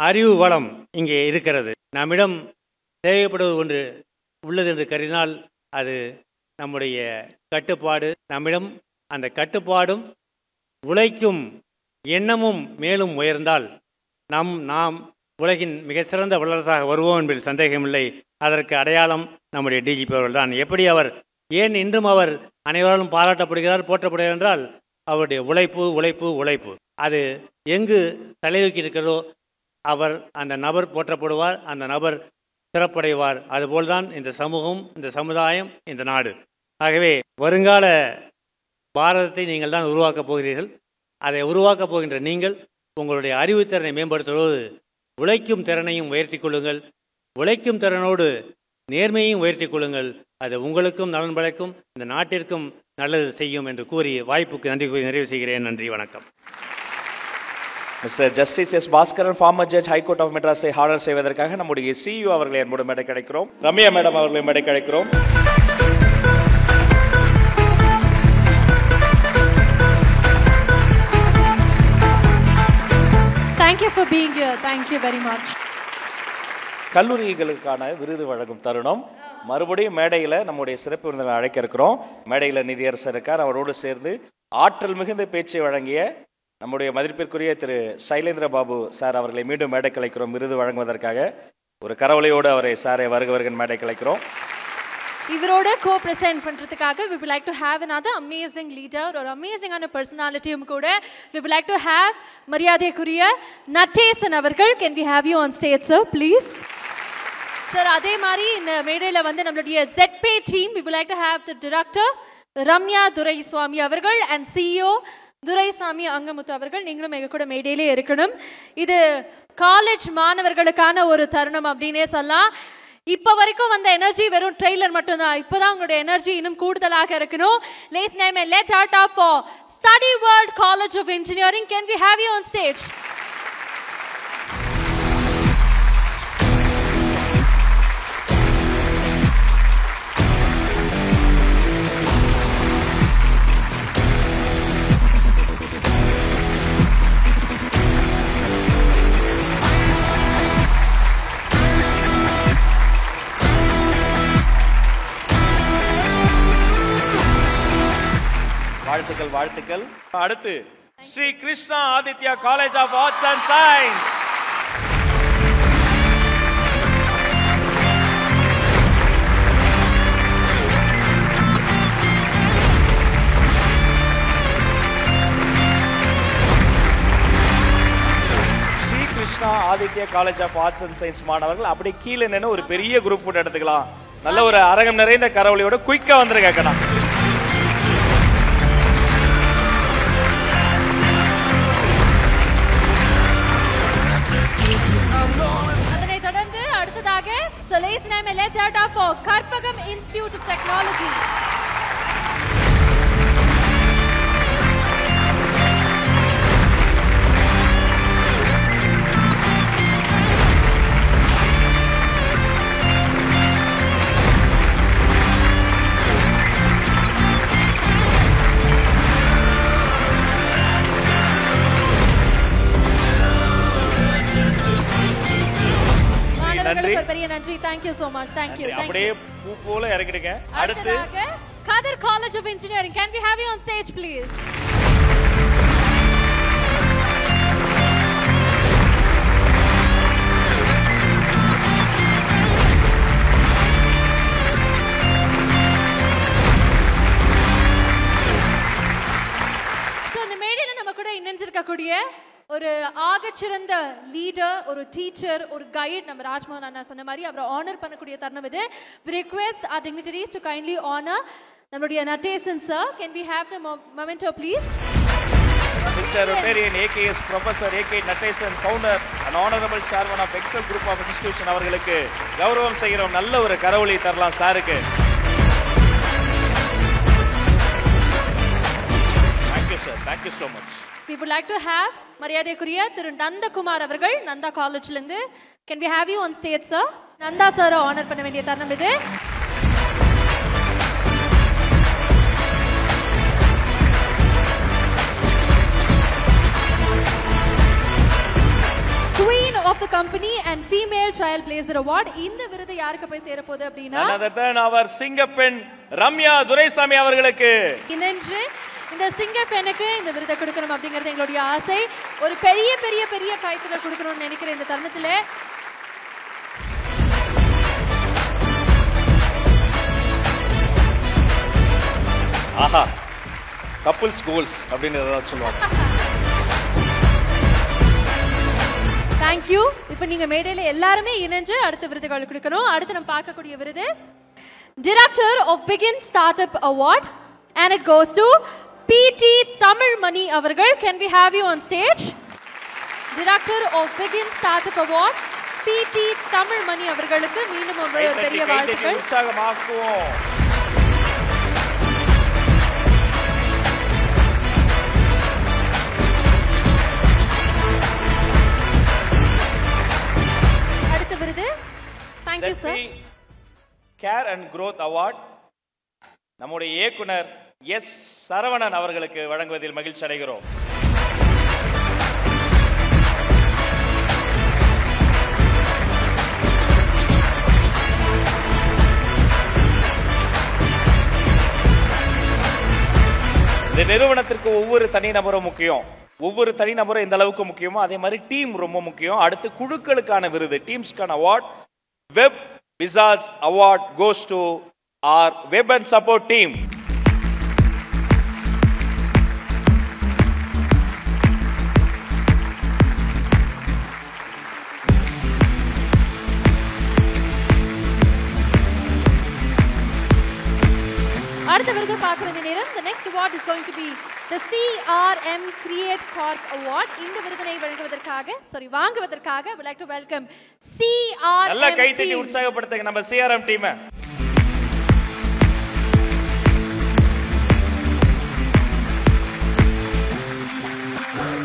அறிவு வளம் இங்கே இருக்கிறது. நம்மிடம் தேவைப்படுவது ஒன்று உள்ளது என்று கருதினால் அது நம்முடைய கட்டுப்பாடு. நம்மிடம் அந்த கட்டுப்பாடும் உழைக்கும் எண்ணமும் மேலும் உயர்ந்தால் நாம் உலகின் மிக சிறந்த வல்லரசாக வருவோம் என்பதில் சந்தேகமில்லை. அதற்கு அடையாளம் நம்முடைய டிஜிபி அவர்கள் தான். எப்படி அவர் ஏன் இன்றும் அவர் அனைவராலும் பாராட்டப்படுகிறார், போற்றப்படுகிறார் என்றால் அவருடைய உழைப்பு உழைப்பு உழைப்பு. அது எங்கு தலைதூக்கி இருக்கிறதோ அவர், அந்த நபர் போற்றப்படுவார், அந்த நபர் சிறப்படைவார். அதுபோல்தான் இந்த சமூகம், இந்த சமுதாயம், இந்த நாடு. ஆகவே வருங்கால பாரதத்தை நீங்கள் தான் உருவாக்கப் போகிறீர்கள். அதை உருவாக்கப் போகின்ற நீங்கள் உங்களுடைய அறிவுத்திறனை மேம்படுத்துவது, உழைக்கும் திறனையும் உயர்த்தி கொள்ளுங்கள். உழைக்கும் திறனோடு நேர்மையையும் உயர்த்தி கொள்ளுங்கள். அது உங்களுக்கும் நலன் படைக்கும், இந்த நாட்டிற்கும் நல்லது செய்யும் என்று கூறி வாய்ப்புக்கு நன்றி கூறி நிறைவு செய்கிறேன். நன்றி, வணக்கம். Mister justice S Bhaskaran former judge high court of மெட்ராஸை ஹானர் செய்வதற்காக நம்முடைய CEO அவர்களை என்பது மேடை கிடைக்கிறோம். ரம்யா மேடம் அவர்களை மேடை கிடைக்கிறோம். Thank you for being here. Thank you very much. கல்லூரிகளுக்கான விருது வழங்கும் தருணம். மறுபடியும் மேடையில் நம்முடைய சிறப்பு விருந்தினரை அழைக்க இருக்கிறோம். மேடையில் நிதியரசர் இருக்கார். அவரோடு சேர்ந்து ஆற்றல் மிகுந்த பேச்சை வழங்கிய நம்முடைய மதிப்பிற்குரிய திரு சைலேந்திர பாபு சார் அவர்களை மீண்டும் மேடை கலைக்கிறோம் விருது வழங்குவதற்காக. ஒரு கரவலையோடு அவரை சாரை வருக மேடை கலைக்கிறோம். இவரோட co-present பண்றதுக்காக we would like to have another amazing leader or amazing ஆன personality கூட we would like to have மரியாதைக்குரிய நட்டேசன் அவர்கள். Can we have you on stage sir please? Sir அதே மாதிரி இந்த மேடையில வந்து நம்மளுடைய ZPay team we would like to have the director Ramya Duraisamy அவர்கள் and CEO துரைசாமி அங்கமுத்து அவர்கள். நீங்களும் எங்க கூட மேடையிலே இருக்கணும். இது காலேஜ் மாணவர்களுக்கான ஒரு தருணம் அப்படினே சொல்லலாம். இப்ப வரைக்கும் வந்த எனர்ஜி வெறும் ட்ரெய்லர் மட்டும்தான். இப்பதான் உங்களுடைய எனர்ஜி இன்னும் கூடுதலாக இருக்கணும். Ladies and gentlemen, let's start up for Study World College of Engineering. Can we have you on stage? வாழ்த்துக்கள். அடுத்து Sri Krishna Aditya college of arts and science. Sri Krishna Aditya college of arts and science மாணவர்கள் அப்படி கீழே நின்று ஒரு பெரிய குரூப் போட்டோ எடுத்துக்கலாம். நல்ல ஒரு அரங்கம் நிறைந்த கரவொலியோட குயிக்கா வந்துருக்கா. So ladies and gentlemen, let's start up for Karpagam Institute of Technology. பெரிய நன்றி. Thank you so much. Thank you. அப்படியே பூ போல இறக்கிடுங்க. அடுத்து Kadir College of Engineering. Can we have you on stage please? So இந்த மேடையில நம்ம கூட இணைஞ்சிருக்க கூடிய ஒரு ஆகச்சிறந்த லீடர், ஒரு டீச்சர், ஒரு கைட் நம்ம ராஜ்மோகன் அண்ணா சொன்ன மாதிரி அவரை ஆனர் பண்ணக்கூடிய தருணம் இது. We request our dignitaries to kindly honor நம்மளுடைய Natesan sir. Can we have the memento please? Mr. Rotarian AKS Professor AK Nattesan, founder and honorable chairman of Excel Group of Institution அவர்களுக்கு கௌரவம் செய்கிறோம். நல்ல ஒரு கரவொலி தரலாம் சாருக்கு. Thank you sir. Thank you so much. We would like to have மரியாதைக்குரிய திரு நந்தகுமார் அவர்கள் நந்தா காலேஜ்ல இருந்து. Can we have you on stage sir? Nanda sir honour பண்ண வேண்டிய தருணம் இது. Queen of the company and female trailblazer award. இந்த விருது யாருக்கு போய் சேர போகுது அப்படினா another than our சிங்கப்பெண் Ramya Duraisamy அவர்களுக்கு இணைஞ்சு இந்த சிங்கப்பெண்ணுக்கு இந்த விருதை கொடுக்கணும் அப்படிங்கிறது எங்களுடைய ஆசை. ஒரு பெரிய பெரிய பெரிய கைத்தட்டல் கொடுக்கணும்னு நினைக்கிற இந்த தருணத்துல ஆஹா கப்புள்ஸ் கோல்ஸ் அப்படின்னு ஏதாவது சொல்லுவாங்க. Thank you. இப்போ நீங்க மேடையில எல்லாரும் இணைஞ்சு அடுத்த விருதுகள் கொடுக்கணும். அடுத்து நம்ம பார்க்கக்கூடிய விருது Director of Begin Startup Award and it goes to PT Tamil Mani avargal. Can we have you on stage? Director of Begin Startup Award PT Tamil Mani avargalukku மீண்டும் ஒரு பெரிய வாழ்த்துக்கள். உற்சாகமாக்குவோம். Thank you sir. Care and growth award நம்முடைய இயக்குனர் S Saravanan அவர்களுக்கு வழங்குவதில் மகிழ்ச்சி அடைகிறோம். இந்த நிறுவனத்திற்கு ஒவ்வொரு தனிநபரும் முக்கியம். ஒவ்வொரு தனிநபரும் எந்த அளவுக்கு முக்கியமோ அதே மாதிரி டீம் ரொம்ப முக்கியம். அடுத்து குழுக்களுக்கான விருது, டீம்ஸ்க்கான award web wizards award goes to our web and support team. அடுத்த விருது பார்க்க வேண்டிய நேரம். The next award is going to be the CRM Create Corp Award. இந்த விருதினை வாங்குவதற்காக would like to welcome CRM. நல்ல கை தட்டி உற்சாகப்படுத்துங்க நம்ம CRM டீம்.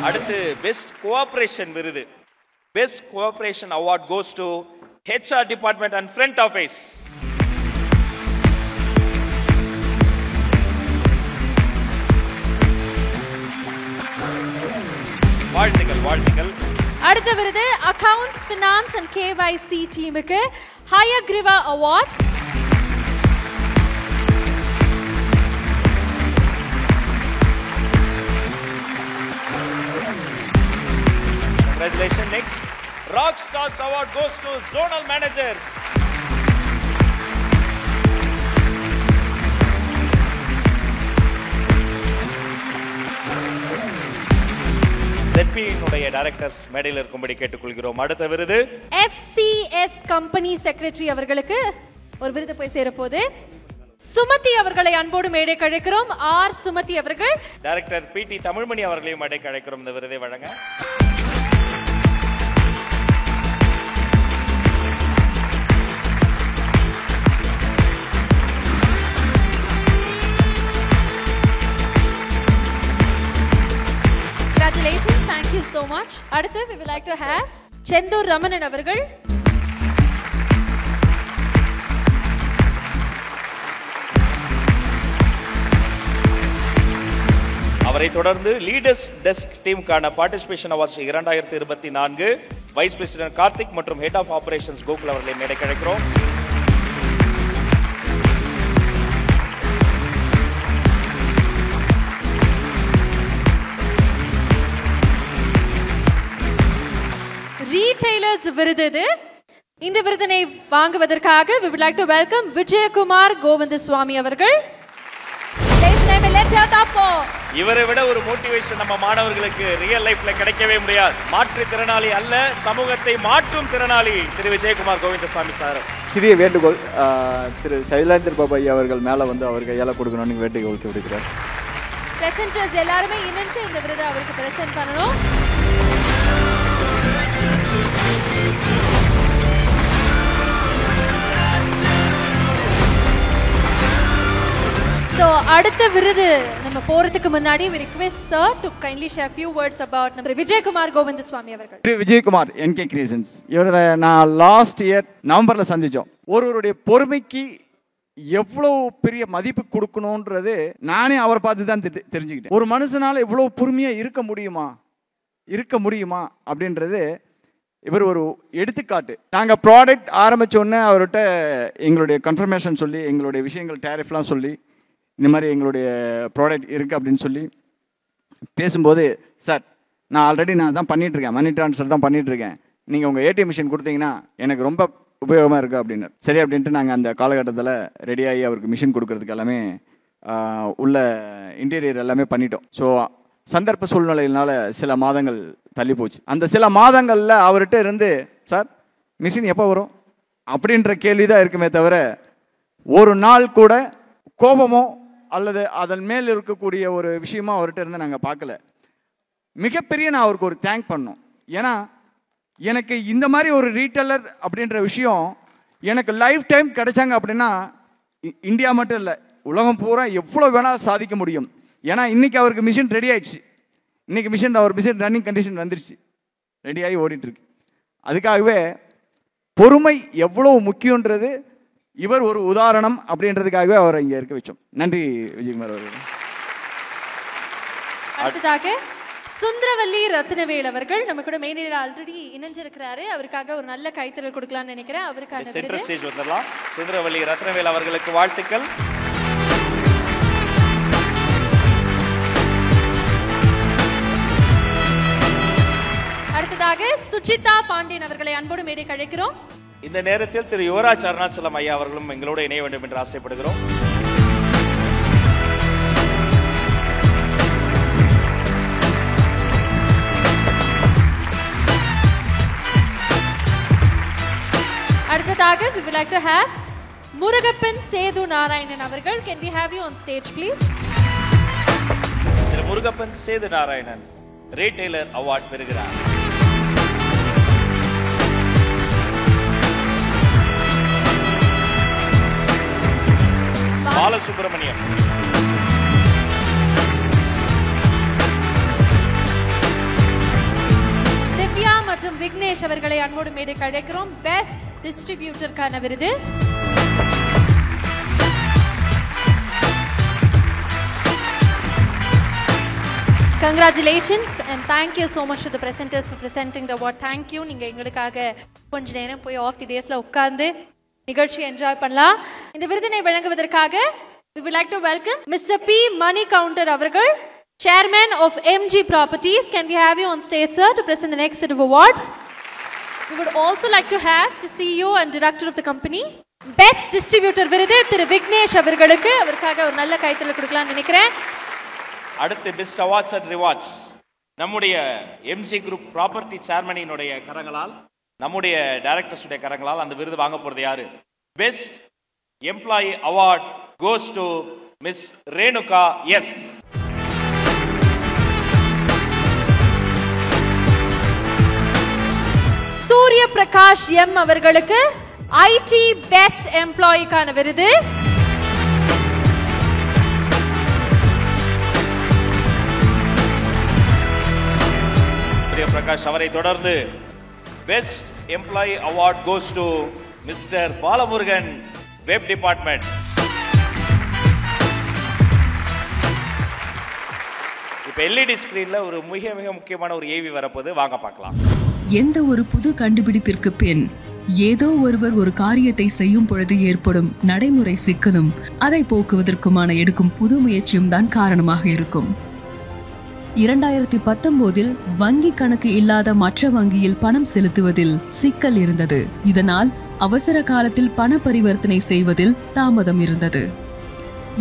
அடுத்து பெஸ்ட் கோஆபரேஷன் விருது. Best cooperation award goes to HR department and front office. வாழ்த்துக்கள். அடுத்த விருது அக்கவுண்ட்ஸ் ஃபினான்ஸ் அண்ட் KYC டீமுக்கு Hayagriva award. Congratulations. Next, Rockstars Award goes to Zonal Managers. ZP-னுடைய டைரக்டர்ஸ் மேடையில் இருக்கும்படி கேட்டுக்கொள்கிறோம். அடுத்த விருது FCS கம்பெனி செக்ரட்டரி அவர்களுக்கு ஒரு விருது போய் சேரப்போகுது. சுமதி அவர்களை அன்போடு மேடைக்கு அழைக்கிறோம். சுமதி அவர்கள். டைரக்டர் PT தமிழ்மணி அவர்களையும் மேடைக்கு அழைக்கிறோம் இந்த விருதை வழங்க. Congratulations, thank you so much. அடுத்து we would like to have Senthur Ramanan அவர்கள். அவரை தொடர்ந்து லீடர்ஸ் டெஸ்க் டீமுக்கான participation awards 2024 vice president Karthik மற்றும் ஹெட் ஆஃப் ஆபரேஷன்ஸ் கோகுல் அவர்களை மேடைக்கு அழைக்கிறோம். ரீட்டைலர்ஸ் விருது. இந்த விருதினை வாங்குவதற்காக we would like to welcome Vijayakumar Govindaswamy அவர்கள். இவரை விட ஒரு மோட்டிவேஷன் நம்ம மாணவர்களுக்கு ரியல் லைஃப்ல கிடைக்கவே முடியாது. மாற்றுத்திறனாளி அல்ல, சமூகத்தை மாற்றும் திறனாளி திரு விஜயகுமார் கோவிந்தசாமி சார். சிறிய வேண்டுகோள், திரு சைலேந்தர் பாபா அவர்கள் மேல வந்து அவர் கையால கொடுக்கணும்னு வேண்டுகோள் விடுக்கிறார். பிரசன்டர்ஸ் எல்லாருமே இணைஞ்சு இந்த விருதை அவருக்கு பிரசன்ட் பண்ணணும். So அடுத்த விருது நம்ம போறதுக்கு முன்னாடி we request sir to kindly share few words about நம்ம விஜயகுமார் கோவிந்தசுவாமி அவர்கள். திரு விஜயகுமார் NK கிரியேஷன்ஸ் இவரை நான் லாஸ்ட் இயர் நவம்பர்ல சந்திச்சோம். ஒருவருடைய பொறுமைக்கு எவ்வளவு பெரிய மதிப்பு கொடுக்கணும்ன்றது நானே அவரை பார்த்து தான் தெரிஞ்சுக்கிட்டேன். ஒரு மனுஷனால எவ்வளவு பொறுமையா இருக்க முடியுமா அப்படின்றது இவர் ஒரு எடுத்துக்காட்டு. நாங்கள் ப்ராடக்ட் ஆரம்பித்த உடனே அவர்கிட்ட எங்களுடைய கன்ஃபர்மேஷன் சொல்லி, எங்களுடைய விஷயங்கள் டேரிஃப்லாம் சொல்லி, இந்த மாதிரி எங்களுடைய ப்ராடக்ட் இருக்குது அப்படின்னு சொல்லி பேசும்போது, சார் நான் ஆல்ரெடி தான் பண்ணிகிட்ருக்கேன், மணி ட்ரான்ஸ்ஃபர் தான் பண்ணிகிட்ருக்கேன், நீங்கள் உங்கள் ATM மிஷின் கொடுத்தீங்கன்னா எனக்கு ரொம்ப உபயோகமாக இருக்குது அப்படின்னு. சரி அப்படின்ட்டு நாங்கள் அந்த காலகட்டத்தில் ரெடியாகி அவருக்கு மிஷின் கொடுக்கறதுக்கு எல்லாமே உள்ள இன்டீரியர் எல்லாமே பண்ணிட்டோம். ஸோ சந்தர்ப்ப சூழ்நிலையினால சில மாதங்கள் தள்ளி போச்சு. அந்த சில மாதங்களில் அவர்கிட்ட இருந்து, சார் மிஷின் எப்போ வரும் அப்படின்ற கேள்வி தான் இருக்குமே தவிர ஒரு நாள் கூட கோபமோ அல்லது அதன் மேல் இருக்கக்கூடிய ஒரு விஷயமோ அவர்கிட்ட இருந்து நாங்கள் பார்க்கல. மிகப்பெரிய நான் அவருக்கு ஒரு தேங்க் பண்ணோம். ஏன்னா எனக்கு இந்த மாதிரி ஒரு ரீட்டைலர் அப்படின்ற விஷயம் எனக்கு லைஃப் டைம் கிடைச்சாங்க அப்படின்னா இந்தியா மட்டும் இல்லை, உலகம் பூரா எவ்வளோ வேணாலும் சாதிக்க முடியும். ஏன்னா இன்றைக்கி அவருக்கு மிஷின் ரெடி ஆகிடுச்சு. இன்றைக்கி அவர் மிஷின் ரன்னிங் கண்டிஷன் வந்துருச்சு, ரெடியாகி ஓடிட்டுருக்கு. அதுக்காகவே பொறுமை எவ்வளவு முக்கியன்றது இவர் ஒரு உதாரணம் அப்படின்றதுக்காகவே அவரை இங்கே இருக்க வச்சோம். நன்றி விஜயகுமார் அவர்கள். அடுத்ததாக சுந்தரவல்லி ரத்னவேல் அவர்கள் நம்ம கூட மேடையில் ஆல்ரெடி இணைஞ்சிருக்கிறாரு. அவருக்காக ஒரு நல்ல கைத்தறல் கொடுக்கலாம்னு நினைக்கிறேன். அவருக்கான சென்டர் ஸ்டேஜ் வந்துடலாம். சுந்தரவல்லி ரத்னவேல் அவர்களுக்கு வாழ்த்துக்கள். அடுத்ததாக சுஜிதா பாண்டியன் அவர்களை அன்போடு மேடை அழைக்கிறோம். இந்த நேரத்தில் திரு யுவராஜ் அருணாச்சலம் ஐயா அவர்களும் எங்களோடு இணைய வேண்டும் என்று ஆசைப்படுகிறோம். அடுத்ததாக we would like to have Murugappan Sethu Narayanan அவர்கள். Can we have you on stage please? Thiru Murugappan Sethu Narayanan retailer award பெறுகிறார். பாலசுப்ரமணியம், திவ்யா மற்றும் விக்னேஷ் அவர்களை அன்போடு மேடைக்கு அழைக்கிறோம். பெஸ்ட் டிஸ்ட்ரிபியூட்டருக்கான விருது. Congratulations and thank you so much to the presenters for presenting the award. Thank you. நீங்க எங்களுக்காக கொஞ்ச நேரம் போய் ஆஃப் தி டேஸ்ல உட்கார்ந்து நிகழ்ச்சி என்ஜாய் பண்ணலாம். இந்த விருதினை வழங்குவதற்காக we would like to welcome Mr. P. Money Counter அவர்கள், Chairman of MG Properties. Can we have you on stage, sir, to present the next set of awards? We would also like to have the CEO and Director of the company. Best Distributor விருது திரு விக்னேஷ் அவர்களுக்கு. அவருக்காக ஒரு நல்ல கைத்தறல் கொடுக்கலாம்னு நினைக்கிறேன். அடுத்து best awards and rewards நம்முடைய MG group property சேர்மனினுடைய கரங்களால், நம்முடைய டைரக்டர்ஸுடைய கரங்களால் அந்த விருது வாங்க போறது யாரு? Best employee award goes to miss Renuka S. Surya Prakash M அவர்களுக்கு ஐடி பெஸ்ட் எம்ப்ளாயிக்கான விருது. பிரகாஷ் அவரை தொடர்ந்து best employee award goes to mister Balamurugan web department. இப்ப எல்இடி ஸ்கிரீன்ல ஒரு மிக மிக முக்கியமான ஒரு ஏவி வரப்போது, வாங்க பார்க்கலாம். எந்த ஒரு புது கண்டுபிடிப்பிற்கு பின் ஏதோ ஒருவர் ஒரு காரியத்தை செய்யும் பொழுது ஏற்படும் நடைமுறை சிக்கலும் அதை போக்குவதற்குமான எடுக்கும் புது முயற்சியும் தான் காரணமாக இருக்கும். 2019 வங்கி கணக்கு இல்லாத மற்ற வங்கியில் பணம் செலுத்துவதில் சிக்கல் இருந்தது. இதனால் அவசர காலத்தில் பண பரிவர்த்தனை செய்வதில் தாமதம் இருந்தது.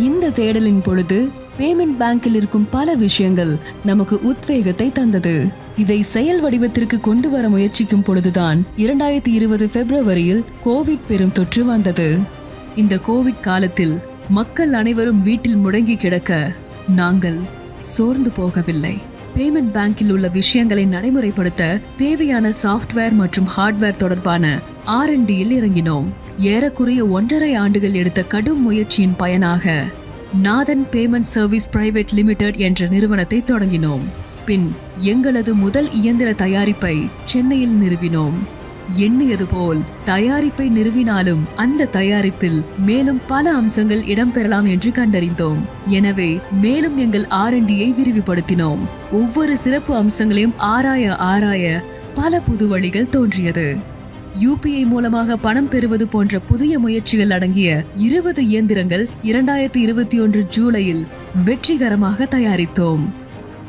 இந்த தேடலின் பொழுது பேமெண்ட் பேங்கில் இருக்கும் பல விஷயங்கள் நமக்கு உத்வேகத்தை தந்தது. இதை செயல் வடிவத்திற்கு கொண்டு வர முயற்சிக்கும் பொழுதுதான் 2020 பிப்ரவரியில் கோவிட் பெரும் தொற்று வந்தது. இந்த கோவிட் காலத்தில் மக்கள் அனைவரும் வீட்டில் முடங்கி கிடக்க நாங்கள் சோர்ந்து போகவில்லை. பேமெண்ட் பேங்கில் உள்ள விஷயங்களை நடைமுறைப்படுத்த தேவையான சாஃப்ட்வேர் மற்றும் ஹார்ட்வேர் தொடர்பான R&Dயில் இறங்கினோம். ஏறக்குறைய 1.5 ஆண்டுகள் எடுத்த கடும் முயற்சியின் பயனாக நாதன் பேமெண்ட் சர்வீஸ் பிரைவேட் லிமிடெட் என்ற நிறுவனத்தை தொடங்கினோம். பின் எங்களது முதல் இயந்திர தயாரிப்பை சென்னையில் நிறுவினோம். எண்ணியது போல் தயாரிப்பை நிறுவினாலும் அந்த தயாரிப்பில் மேலும் பல அம்சங்கள் இடம்பெறலாம் என்று கண்டறிந்தோம். எனவே மேலும் எங்கள் R&Dயை விரிவுபடுத்தினோம். ஒவ்வொரு சிறப்பு அம்சங்களையும் ஆராய பல புது வழிகள் தோன்றியது. UPI மூலமாக பணம் பெறுவது போன்ற புதிய முயற்சிகள் அடங்கிய 20 இயந்திரங்கள் 2021 ஜூலையில் வெற்றிகரமாக தயாரித்தோம்.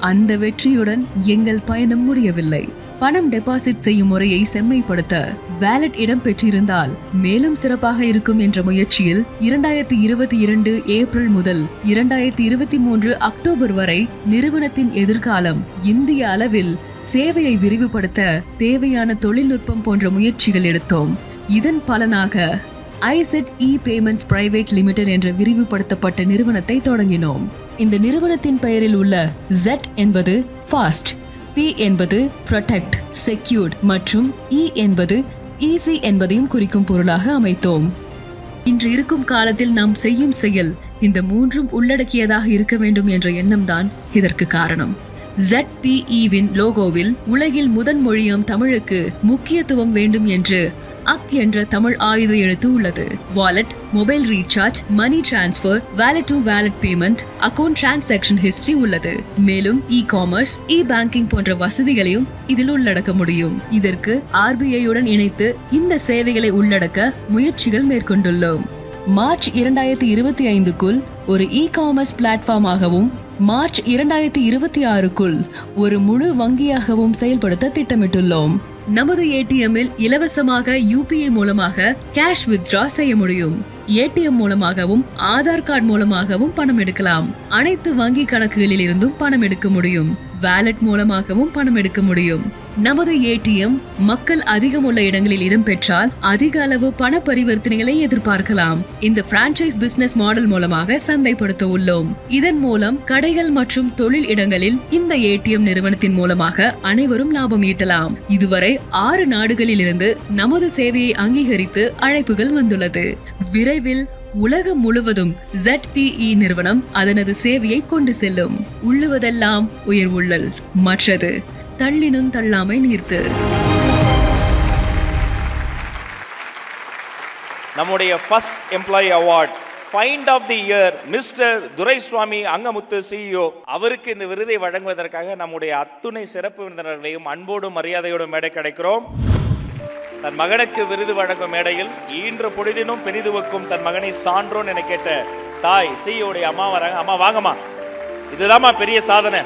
அந்த வெற்றியுடன் எங்கள் பயணம் முடியவில்லை. பணம் டெபாசிட் செய்யும் முறையை செம்மைப்படுத்த வாலெட் இடம் பெற்றிருந்தால் மேலும் சிறப்பாக இருக்கும் என்ற முயற்சியில் 2022 ஏப்ரல் முதல் 2023 அக்டோபர் வரை நிறுவனத்தின் எதிர்காலம் இந்திய அளவில் சேவையை விரிவுபடுத்த தேவையான தொழில்நுட்பம் போன்ற முயற்சிகள் எடுத்தோம். இதன் பலனாக ஐசெட் பேமெண்ட்ஸ் பிரைவேட் லிமிடெட் என்ற விரிவுபடுத்தப்பட்ட நிறுவனத்தை தொடங்கினோம். இந்த நிறுவனத்தின் பெயரில் உள்ள Z என்பது ஃபாஸ்ட், P என்பது ப்ரொடெக்ட், செக்யூர்ட் மற்றும் E என்பது ஈஸி என்பதையும் குறிக்கும் பொருளாக அமைத்தோம். இன்று இருக்கும் காலத்தில் நாம் செய்யும் செயல் இந்த மூன்றும் உள்ளடக்கியதாக இருக்க வேண்டும் என்ற எண்ணம்தான் இதற்கு காரணம். ZPEவின் லோகோவில் உலகில் முதன் மொழியாம் தமிழுக்கு முக்கியத்துவம் வேண்டும் என்று அக் என்ற தமிழ் ஆயுத எழுத்து உள்ளது. Wallet, mobile recharge, money transfer, wallet to wallet payment, account transaction history உள்ளது. மேலும் இ-காமர்ஸ், இ-பேங்கிங் போன்ற வசதிகளையும் இதில் உள்ளடக்க முடியும். இதற்கு RBI-உடன் இணைத்து இந்த சேவைகளை உள்ளடக்க முயற்சிகள் மேற்கொண்டுள்ளோம். மார்ச் 2025க்குள் ஒரு இ-காமர்ஸ் பிளாட்ஃபார்மாகவும் மார்ச் 2026க்குள் ஒரு முழு வங்கியாகவும் செயல்படுத்த திட்டமிட்டுள்ளோம். நமது ATM-இல் இலவசமாக UPI மூலமாக கேஷ் வித்ட்ரா செய்ய முடியும். ATM மூலமாகவும் ஆதார் கார்டு மூலமாகவும் பணம் எடுக்கலாம். அனைத்து வங்கி கணக்குகளில் இருந்தும் பணம் எடுக்க முடியும். வாலெட் மூலமாகவும் பணம் எடுக்க முடியும். நமது ATM மக்கள் அதிகம் உள்ள இடங்களில் இடம்பெற்றால் அதிக அளவு பண பரிவர்த்தனைகளை எதிர்பார்க்கலாம். இந்த பிரான்சைஸ் பிசினஸ் மாடல் மூலமாக சந்தைப்படுத்த உள்ளோம். இதன் மூலம் கடைகள் மற்றும் தொழில் இடங்களில் இந்த ATM நிறுவனத்தின் மூலமாக அனைவரும் லாபம் ஈட்டலாம். இதுவரை 6 நாடுகளில் இருந்து நமது சேவையை அங்கீகரித்து அழைப்புகள் வந்துள்ளது. விரைவில் உலகம் முழுவதும் ZPE நிறுவனம் அதனது சேவையை கொண்டு செல்லும். உள்ளுவதெல்லாம் உயர் உள்ளல், மற்றது தள்ளினும் தள்ளாமை நீர்த்து. நம்முடைய first employee award find of the year mister Duraiswamy Angamuthu CEO அவருக்கு இந்த விருதை வழங்குவதற்காக நம்முடைய அத்துணை சிறப்பு விருந்தினர்களையும் அன்போடும் மரியாதையோடும் மேடை கிடைக்கிறோம். தன் மகனுக்கு விருது வழங்கும் மேடையில் ஈன்ற பொழுதினும் பெரிதுவக்கும் தன் மகனை சான்றோன் என கேட்ட தாய் CEO அம்மா வராங்க. அம்மா வாங்கம்மா, இதுதாம்மா பெரிய சாதனை.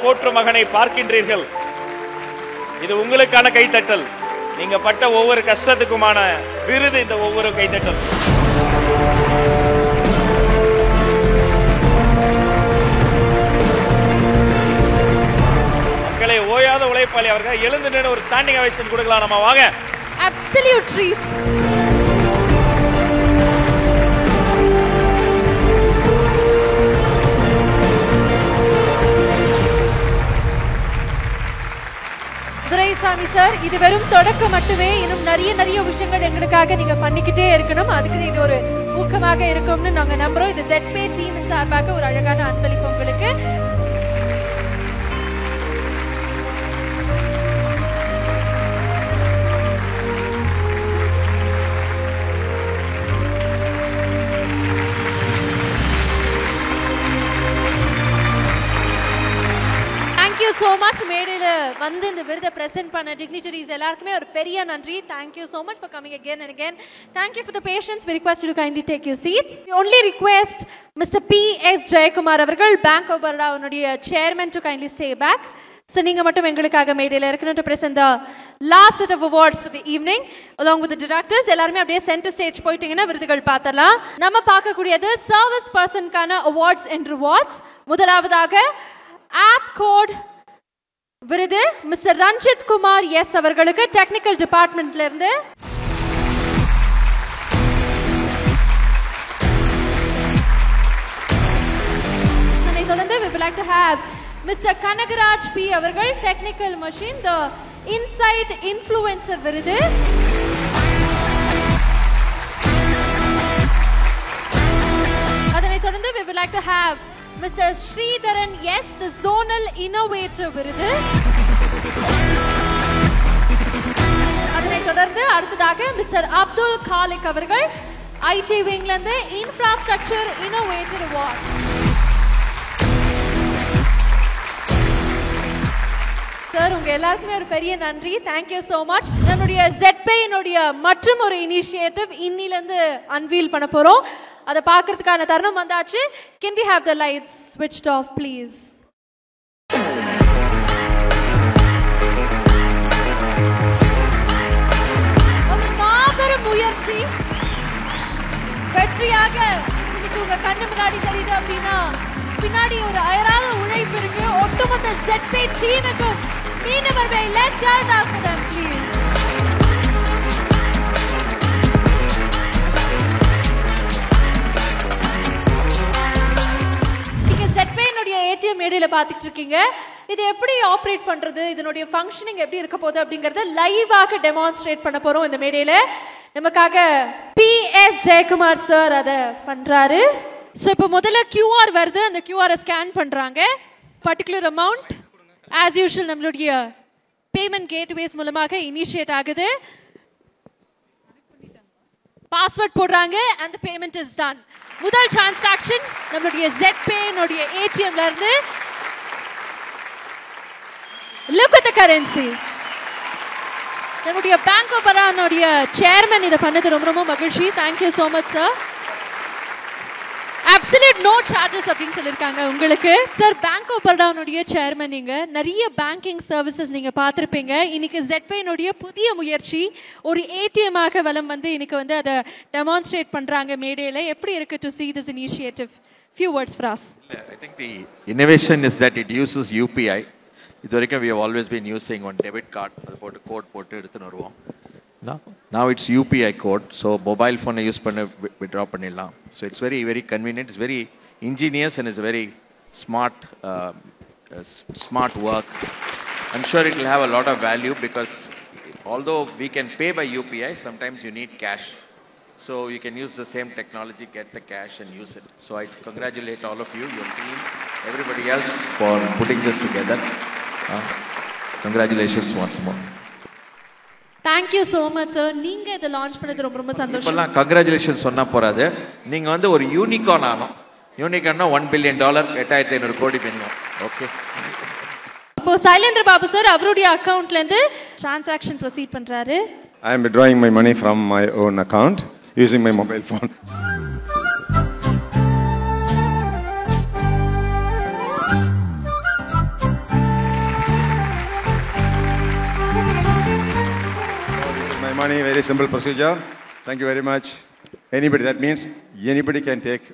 போற்றும் மகனை பார்க்கின்றீர்கள், இது உங்களுக்கான கைத்தட்டல். நீங்க பட்ட ஒவ்வொரு கஷ்டத்துக்குமான விருது இந்த ஒவ்வொரு கைத்தட்டல். மக்களை ஓயாத உழைப்பாளி அவர்கள் எழுந்து நின்று ஒரு ஸ்டாண்டிங் அவேஷன் கொடுக்கலாம். நம்ம வாங்க. Absolute treat. துரைசாமி சார், இது வெறும் தொடக்கம் மட்டுமே. இன்னும் நிறைய விஷயங்கள் எங்களுக்காக நீங்க பண்ணிக்கிட்டே இருக்கணும். அதுக்கு இது ஒரு ஊக்கமாக இருக்கும்னு நாங்க நம்புறோம். இது ZPay டீமின் சார்பாக ஒரு அழகான அன்பளிப்பு உங்களுக்கு. Thank you so much. மேடையில வந்து இந்த விருதை பிரசன்ட் பண்ண டிக்னிட்டரிஸ் எல்லாருக்குமே ஒரு பெரிய நன்றி. Thank you so much for coming again and again. Thank you for the patience. We request you to kindly take your seats. We only request Mr. P.S. Jayakumar அவர்கள் Bank of Baroda உன்னுடைய chairman to kindly stay back. So நீங்க மட்டும் எங்களுக்காக மேடையில இருக்கணும் to present the last set of awards for the evening along with the directors. எல்லாரும் அப்படியே center stage போயிட்டீங்கன்னா விருதுகள் பார்த்தலாம். நம்ம பார்க்கக்கூடியது சர்வீஸ் பர்சனுக்கான awards and rewards. முதலாவதாக ஆப் கோட் விருது மிஸ்டர் ரஞ்சித் குமார் எஸ் அவர்களுக்கு டெக்னிக்கல் டிபார்ட்மெண்ட்ல இருந்து. அதை தொடர்ந்து we would like to have Mr. Kanagaraj P அவர்கள் டெக்னிக்கல் மஷின் தி இன்சைட் இன்ஃப்ளூயன்சர் விருது. அதனைத் தொடர்ந்து we would like to have Mr. Sridharan S, the Zonal Innovator விருது. அதனைத் தொடர்ந்து அடுத்ததாக மிஸ்டர் அப்துல் காலிக் அவர்கள் IT விங்ல இருந்து இன்ஃப்ராஸ்ட்ரக்சர் இன்னோவேட்டர் அவார்ட். சார், உங்க எல்லாருக்குமே ஒரு பெரிய நன்றி. Thank you so much. நம்முடைய ZPay மற்றும் ஒரு இனிஷியேட்டிவ் இன்னில இருந்து அன்வீல் பண்ண போறோம். அதை பார்க்கிறதுக்கான தருணம் வந்தாச்சு. Can we have the lights switched off please? ஒரு மாபெரும் முயற்சி வெற்றியாக இன்னைக்கு உங்க கண்ணு முன்னாடி தெரியுது அப்படின்னா பின்னாடி ஒரு அயராத உழைப்பு இருக்கு. ஒட்டுமொத்த ZPay டீமுக்கும் மீனவர்களை let's hear it out for them please. ATM மேடையில பாத்துட்டு இருக்கீங்க. இது எப்படி ஆபரேட் பண்றது, இதனுடைய ஃபங்க்ஷனிங் எப்படி இருக்க போகுது அப்படிங்கறத லைவாக டெமான்ஸ்ட்ரேட் பண்ண போறோம் இந்த மேடையில. நமக்காக PS ஜெயக்குமார் சார் அத பண்றாரு. சோ இப்போ முதல்ல QR வருது, அந்த QR ஸ்கேன் பண்றாங்க. பர்టిక్యులர் அமௌண்ட் as usual நம்மளுடைய பேமெண்ட் கேட்வேஸ் மூலமாக இனிஷியேட் ஆகுது. பாஸ்வேர்ட் போடுறாங்க and the payment is done. முதல் டிரான்சாக்ஷன் நம்மளுடைய ZPay னுடைய ATMல இருந்து. Look at the currency. நம்மளுடைய பேங்க் ஆஃப் பரோடாவுடைய சேர்மன் இத பண்ணது ரொம்ப ரொம்ப மகிழ்ச்சி. Thank you so much sir. Absolute no charges அப்படினு சொல்லிருக்காங்க உங்களுக்கு. சார் பேங்க் ஆஃப் பரோடாவுடைய சேர்மன் நீங்க நிறைய பேங்கிங் சர்வீசஸ் நீங்க பார்த்திருப்பீங்க. இன்னைக்கு ZPay னுடைய புதிய முயற்சி ஒரு ATM ஆக வலம் வந்து இன்னைக்கு வந்து அத டெமான்ஸ்ட்ரேட் பண்றாங்க மேடையில. எப்படி இருக்கு to see this initiative? Few words for us. I think the innovation is that it uses UPI. இதுவரைக்கும் we have always been using one debit card. அது போட்டு கோட் போட்டு எடுத்துன்னு வருவோம். Now it's UPI code, so mobile phone use பண்ண withdraw பண்ணிடலாம். So it's very very convenient, it's very ingenious and it's a very smart work. I'm sure it will have a lot of value because although we can pay by UPI, sometimes you need cash. So you can use the same technology, get the cash and use it. So I congratulate all of you, your team, everybody else for putting this together. Congratulations once more. Thank you so much sir. நீங்க இத launch பண்ணது ரொம்ப ரொம்ப சந்தோஷம். இப்பலாம் congratulation சொன்னா போறாது. நீங்க வந்து ஒரு யூனிகார்ன் ஆனோம். யூனிகார்ன்னா $1 billion 8500 கோடி பண்ணுவோம். ஓகே. இப்போ சைலேந்திர பாபு சார் அவருடைய அக்கவுண்ட்ல இருந்து டிரான்சாக்ஷன் ப்ரோசீட் பண்றாரு. I am withdrawing my money from my own account using my mobile phone. Money, very simple procedure. Thank you very much. Anybody, that means anybody can take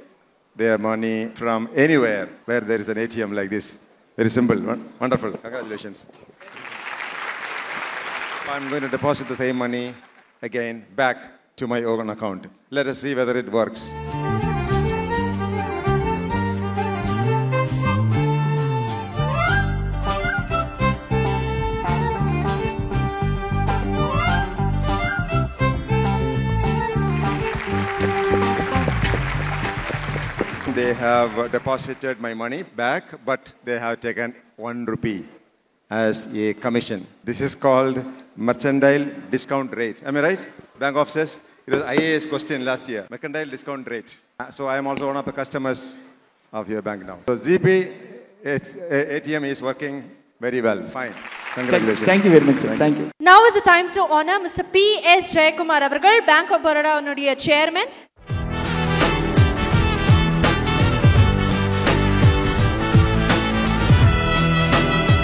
their money from anywhere where there is an ATM like this. Very simple. Wonderful. Congratulations. I'm going to deposit the same money again back to my own account. Let us see whether it works. They have deposited my money back, but they have taken 1 rupee as a commission. This is called mercantile discount rate. Am I right? Bank of says it was IAS question last year. Mercantile discount rate. So I am also one of the customers of your bank now. So ZPay ATM is working very well. Fine. Congratulations. Thank you very much sir. Thank you. Now is the time to honor Mr. P.S. Jayakumar அவர்கள் bank of பரோடாவுடைய chairman.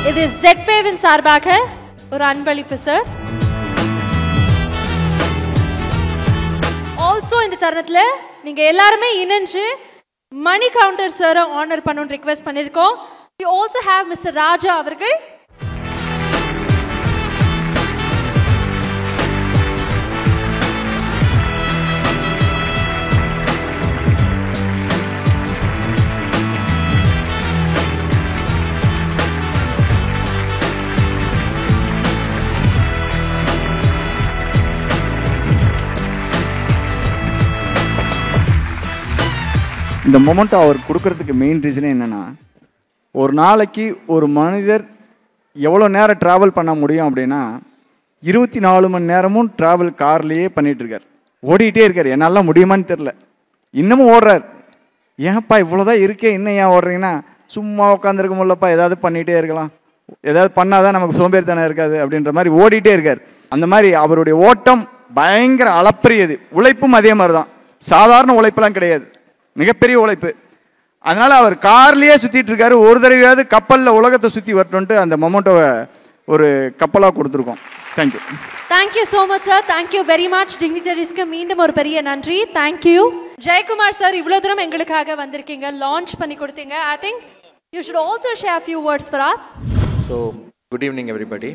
இது ZPayவின் சார்பாக ஒரு அன்பளிப்பு sir. Also இந்த தருணத்துல நீங்க எல்லாருமே இணைஞ்சு மணி கவுண்டர் சார் ஆனர் பண்ணணும்னு ரிக்வெஸ்ட் பண்ணிருக்கோம். We also have Mr. ராஜா அவர்கள். இந்த மொமெண்ட்டை அவர் கொடுக்கறதுக்கு மெயின் ரீசனே என்னென்னா, ஒரு நாளைக்கு ஒரு மனிதர் எவ்வளோ நேரம் ட்ராவல் பண்ண முடியும் அப்படின்னா 24 மணி நேரமும் ட்ராவல் கார்லேயே பண்ணிகிட்ருக்கார், ஓடிக்கிட்டே இருக்கார். என்னால் முடியுமான்னு தெரில, இன்னமும் ஓடுறார். ஏன்ப்பா இவ்வளோதான் இருக்கே இன்னும் ஏன் ஓடுறீங்கன்னா, சும்மா உட்காந்துருக்க முடியலப்பா, ஏதாவது பண்ணிகிட்டே இருக்கலாம், ஏதாவது பண்ணாதான் நமக்கு சோம்பேறித்தனம் இருக்காது அப்படின்ற மாதிரி ஓடிட்டே இருக்கார். அந்த மாதிரி அவருடைய ஓட்டம் பயங்கர அளப்பரியது. உழைப்பும் அதே மாதிரி தான், சாதாரண உழைப்பெல்லாம் கிடையாது, மிகப்பெரிய உழைப்பு. அதனால அவர் கார்லயே சுத்திட்டு இருக்காரு. ஒரு தடவையாவது கப்பல்ல உலகத்தை சுத்தி வரட்டும்ட்டு அந்த மொமெண்டோவை ஒரு கப்பலா கொடுத்துருக்கோம். Thank you. Thank you so much sir. Thank you very much. டிக்னிட்டரிஸ்க்கு மீண்டும் ஒரு பெரிய நன்றி. தேங்க்யூ. ஜெயக்குமார் சார், இவ்வளோ தூரம் எங்களுக்காக வந்திருக்கீங்க, லான்ச் பண்ணி கொடுத்தீங்க. I think you should also share few words for us. So, good evening everybody.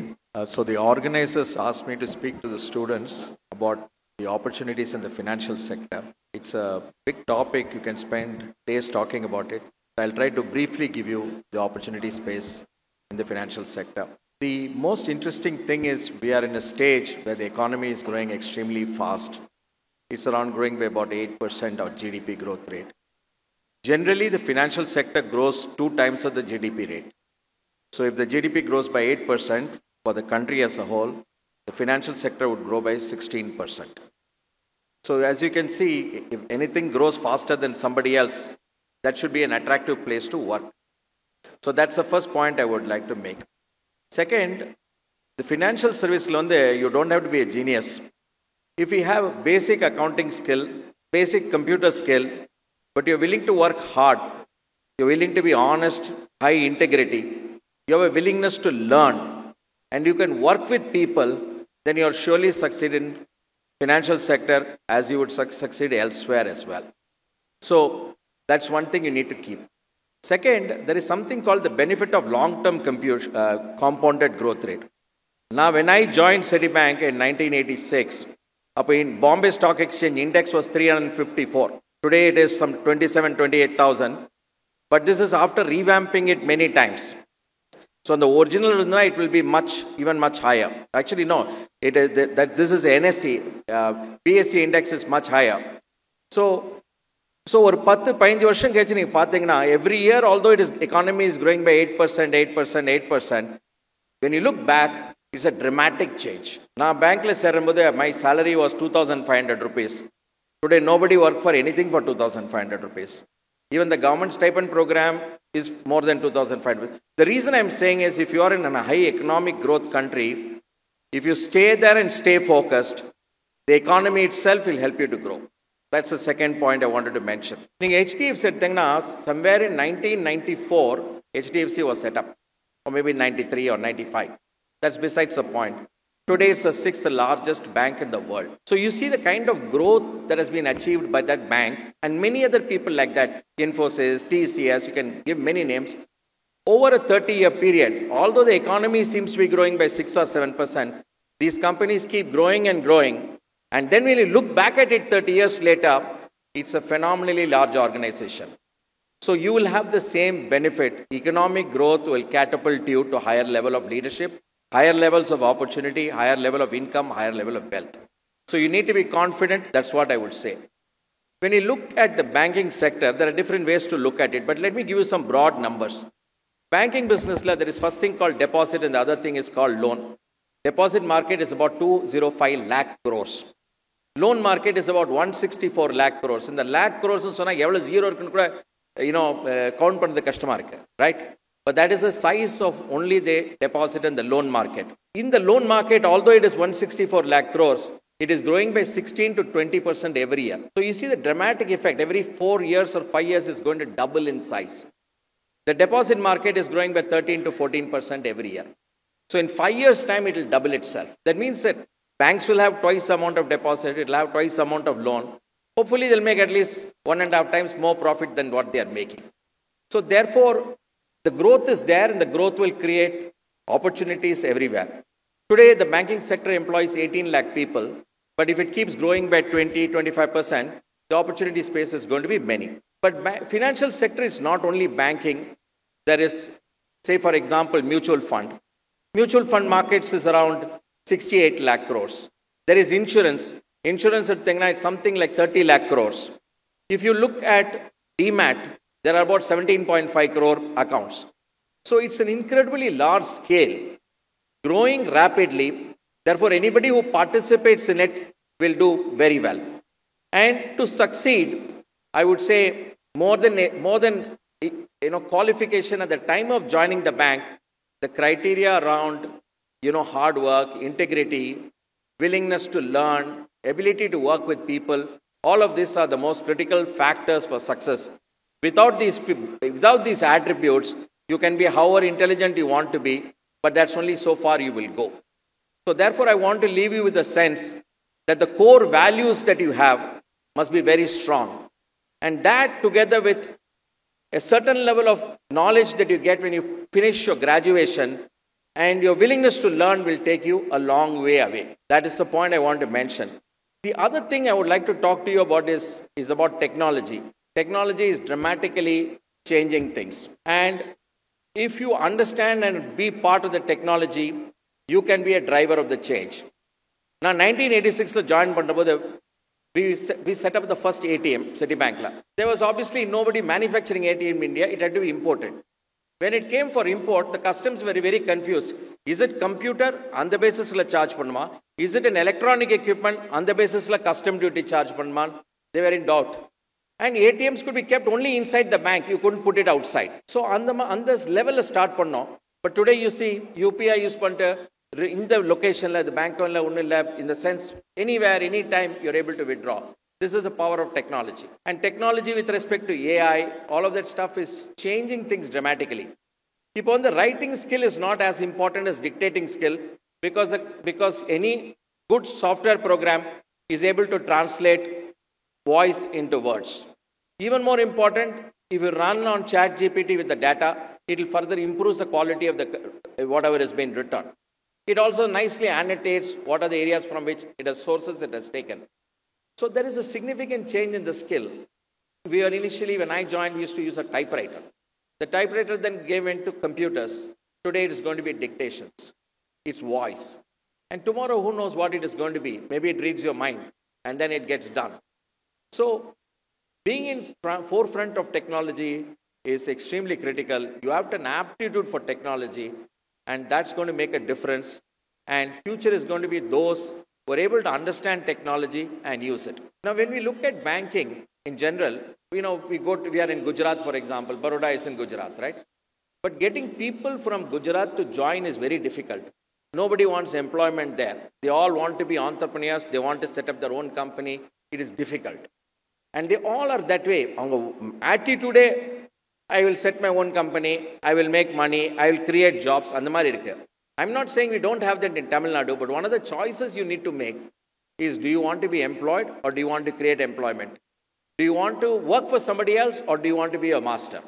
So the organizers asked me to speak to the students about the opportunities in the financial sector. It's a big topic, you can spend days talking about it. I'll try to briefly give you the opportunity space in the financial sector. The most interesting thing is we are in a stage where the economy is growing extremely fast. It's around growing by about 8% of GDP growth rate. Generally, the financial sector grows 2 times of the GDP rate. So if the GDP grows by 8% for the country as a whole, the financial sector would grow by 16%. So as you can see, if anything grows faster than somebody else, that should be an attractive place to work. So that's the first point I would like to make. Second, the financial service loan, you don't have to be a genius. If you have basic accounting skill, basic computer skill, but you're willing to work hard, you're willing to be honest, high integrity, you have a willingness to learn, and you can work with people, then you'll surely succeed in financial sector as you would succeed elsewhere as well. So that's one thing you need to keep. Second, there is something called the benefit of long-term compounded growth rate. Now, when I joined Citibank in 1986, in Bombay Stock Exchange index was 354. Today it is some 28,000. But this is after revamping it many times. So on the original, it will be even much higher. Actually, no. It is that this is NSE. BSE index is much higher. So ஒரு 10-15 வருஷம் கழிச்சு நீங்க பாத்தீங்கன்னா every year, although economy is growing by 8%, when you look back, it's a dramatic change. நான் பேங்க்ல சேரும்போது my salary was 2,500 rupees. Today nobody work for anything for 2,500 rupees. Even the government stipend program is more than 2,500. The reason I'm saying is if you are in a high economic growth country, if you stay there and stay focused, the economy itself will help you to grow. That's the second point I wanted to mention. HDFC somewhere in 1994, HDFC was set up, or maybe 93 or 95. That's besides the point. Today it's the 6th largest bank in the world. So you see the kind of growth that has been achieved by that bank and many other people like that, Infosys, TCS, you can give many names. Over a 30-year period, although the economy seems to be growing by 6 or 7%, these companies keep growing and growing. And then when you look back at it 30 years later, it's a phenomenally large organization. So you will have the same benefit. Economic growth will catapult you to higher level of leadership, higher levels of opportunity, higher level of income, higher level of wealth. So you need to be confident. That's what I would say. When you look at the banking sector, there are different ways to look at it. But let me give you some broad numbers. Banking business, there is first thing called deposit and the other thing is called loan. Deposit market is about 205 lakh crores. Loan market is about 164 lakh crores. In the lakh crores, zero count பண்ணது கஷ்டமா இருக்கு, right? But that is the size of only the deposit and the loan market. In the loan market, although it is 164 lakh crores, it is growing by 16 to 20% every year. So you see the dramatic effect. Every 4 years or 5 years is going to double in size. The deposit market is growing by 13 to 14% every year. So in 5 years' time, it will double itself. That means that banks will have twice the amount of deposit, it will have twice the amount of loan. Hopefully, they'll make at least 1.5 times more profit than what they are making. So therefore, the growth is there and the growth will create opportunities everywhere. Today, the banking sector employs 18 lakh people, but if it keeps growing by 20-25%, the opportunity space is going to be many. But financial sector is not only banking. There is, say for example, mutual fund. Mutual fund markets is around 68 lakh crores. There is insurance. Insurance at Tengna is something like 30 lakh crores. If you look at DMAT, there are about 17.5 crore accounts. So it's an incredibly large scale, growing rapidly. Therefore, anybody who participates in it will do very well. And to succeed, I would say more than qualification at the time of joining the bank, the criteria around hard work, integrity, willingness to learn, ability to work with people, all of these are the most critical factors for success. Without these attributes, you can be however intelligent you want to be, but that's only so far you will go. So therefore, I want to leave you with the sense that the core values that you have must be very strong. And that together with a certain level of knowledge that you get when you finish your graduation and your willingness to learn will take you a long way away. That is the point I want to mention. The other thing I would like to talk to you about is about technology. Technology is dramatically changing things. And if you understand and be part of the technology, you can be a driver of the change. Now, 1986 joined Pandabodha, we set up the first ATM, Citibank. There was obviously nobody manufacturing ATM in India. It had to be imported. When it came for import, the customs were very confused. Is it computer? On the basis of charge panuma? Is it an electronic equipment? On the basis of custom duty charge panman, they were in doubt. And ATMs could be kept only inside the bank. You couldn't put it outside. So on this level start pannom. But today you see UPI use panta in the location the bank in the sense anywhere, anytime you're able to withdraw. This is the power of technology. And technology with respect to AI, all of that stuff is changing things dramatically. If the writing skill is not as important as dictating skill, because any good software program is able to translate voice into words. Even more important, if you run on ChatGPT with the data, it will further improve the quality of the whatever has been written. It also nicely annotates what are the areas from which it has sources it has taken. So there is a significant change in the skill. We were initially, when I joined, we used to use a typewriter. The typewriter then gave into computers. Today it is going to be dictations. It's voice. And tomorrow, who knows what it is going to be? Maybe it reads your mind and then it gets done. So being in forefront of technology is extremely critical. You have an aptitude for technology, and that's going to make a difference. And future is going to be those who are able to understand technology and use it. Now, when we look at banking in general, we are in Gujarat, for example. Baroda is in Gujarat, right? But getting people from Gujarat to join is very difficult. Nobody wants employment there. They all want to be entrepreneurs. They want to set up their own company. It is difficult. And they all are that way. Attitude, I will set my own company. I will make money. I will create jobs. I'm not saying we don't have that in Tamil Nadu, but one of the choices you need to make is, do you want to be employed or do you want to create employment? Do you want to work for somebody else or do you want to be a master?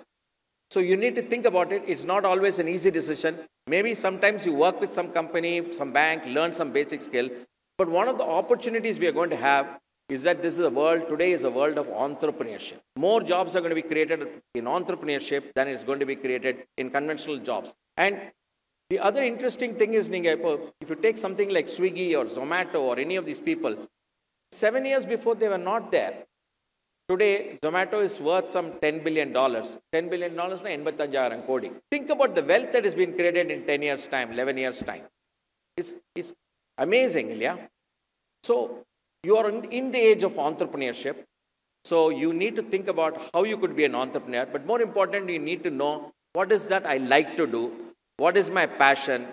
So you need to think about it. It's not always an easy decision. Maybe sometimes you work with some company, some bank, learn some basic skill. But one of the opportunities we are going to have is that this is a world, today is a world of entrepreneurship. More jobs are going to be created in entrepreneurship than is going to be created in conventional jobs. And the other interesting thing is, if you take something like Swiggy or Zomato or any of these people, 7 years before they were not there. Today, Zomato is worth some $10 billion. $10 billion is 85,000 crore. Think about the wealth that has been created in 10 years' time, 11 years' time. It's amazing, yeah? So, you are in the age of entrepreneurship. So, you need to think about how you could be an entrepreneur. But more importantly, you need to know what is that I like to do, what is my passion,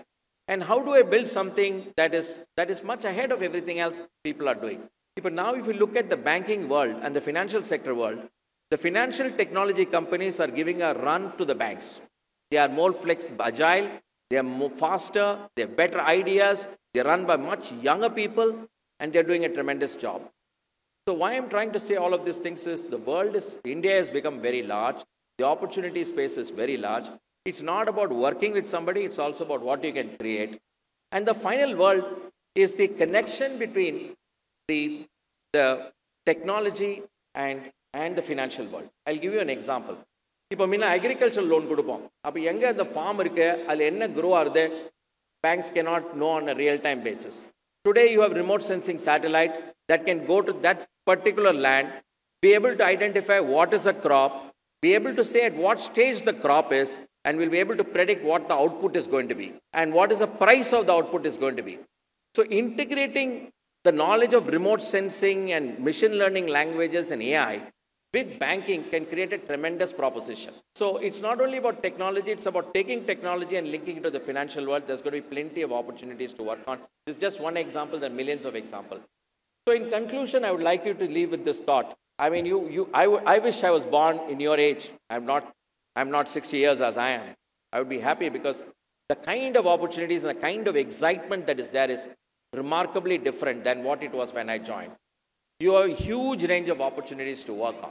and how do I build something that is much ahead of everything else people are doing. But now if you look at the banking world and the financial sector world, the financial technology companies are giving a run to the banks. They are more flexible, agile, they are more faster, they have better ideas, they are run by much younger people, and they are doing a tremendous job. So why I'm trying to say all of these things is India has become very large. The opportunity space is very large. It's not about working with somebody, it's also about what you can create. And the final world is the connection between the technology and the financial world. I'll give you an example. இப்போ முன்ன agriculture loan கொடுப்போம். அப்போ எங்கே அந்த form இருக்கு, அதில் என்ன grow ஆகுது, banks cannot know on a real-time basis. Today you have remote sensing satellite that can go to that particular land, be able to identify what is a crop, be able to say at what stage the crop is, and will be able to predict what the output is going to be and what is the price of the output is going to be. So integrating the knowledge of remote sensing and machine learning languages and AI with banking can create a tremendous proposition. So it's not only about technology, it's about taking technology and linking it to the financial world. There's going to be plenty of opportunities to work on. This is just one example, there are millions of examples. So in conclusion, I would like you to leave with this thought. I mean, I wish I was born in your age. I'm not 60 years as I am. I would be happy because the kind of opportunities and the kind of excitement that is there is remarkably different than what it was when I joined. You have a huge range of opportunities to work on.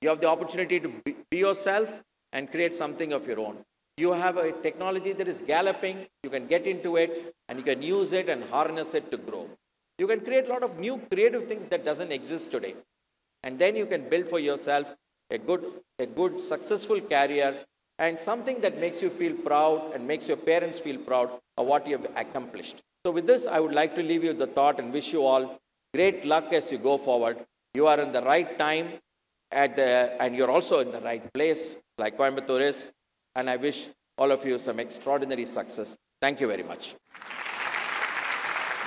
You have the opportunity to be yourself and create something of your own. You have a technology that is galloping. You can get into it and you can use it and harness it to grow. You can create a lot of new creative things that doesn't exist today. And then you can build for yourself a good successful career and something that makes you feel proud and makes your parents feel proud of what you have accomplished. So with this, I would like to leave you with the thought and wish you all great luck as you go forward. You are in the right time and you're also in the right place, like Coimbatore is. And I wish all of you some extraordinary success. Thank you very much.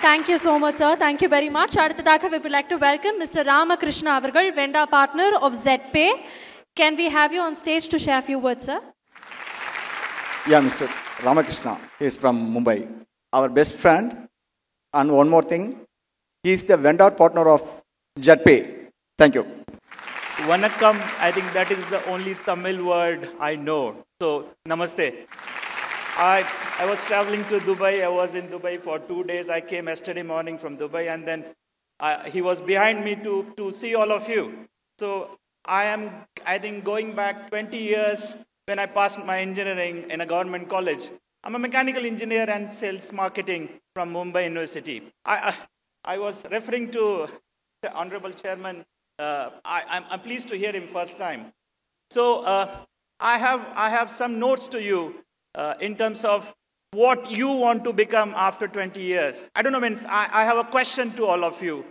Thank you so much, sir. Thank you very much. அடுத்ததாக we would like to welcome Mr. Ramakrishna அவர்கள், vendor partner of ZPay. Can we have you on stage to share a few words, sir? Yeah, Mr. Ramakrishna is from Mumbai. Our best friend. And one more thing, he is the vendor partner of ZPay. Thank you. Vanakkam, I think that is the only Tamil word I know. So, namaste. I was traveling to Dubai. I was in Dubai for 2 days. I came yesterday morning from Dubai, and then he was behind me to see all of you. So, I think, going back 20 years when I passed my engineering in a government college. I'm a mechanical engineer and sales marketing from Mumbai University. I was referring to the Honorable Chairman. I'm pleased to hear him first time. So I have some notes to you in terms of what you want to become after 20 years. I don't know, I have a question to all of you.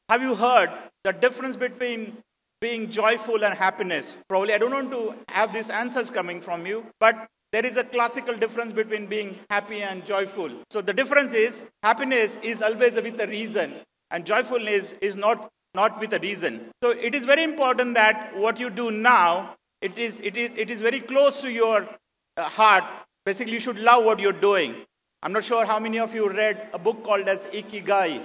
Have you heard the difference between being joyful and happiness? Probably I don't want to have these answers coming from you, but there is a classical difference between being happy and joyful. So the difference is happiness is always with a reason, and joyfulness is not with a reason. So it is very important that what you do now, it is very close to your heart. Basically, you should love what you're doing. I'm not sure how many of you read a book called as Ikigai.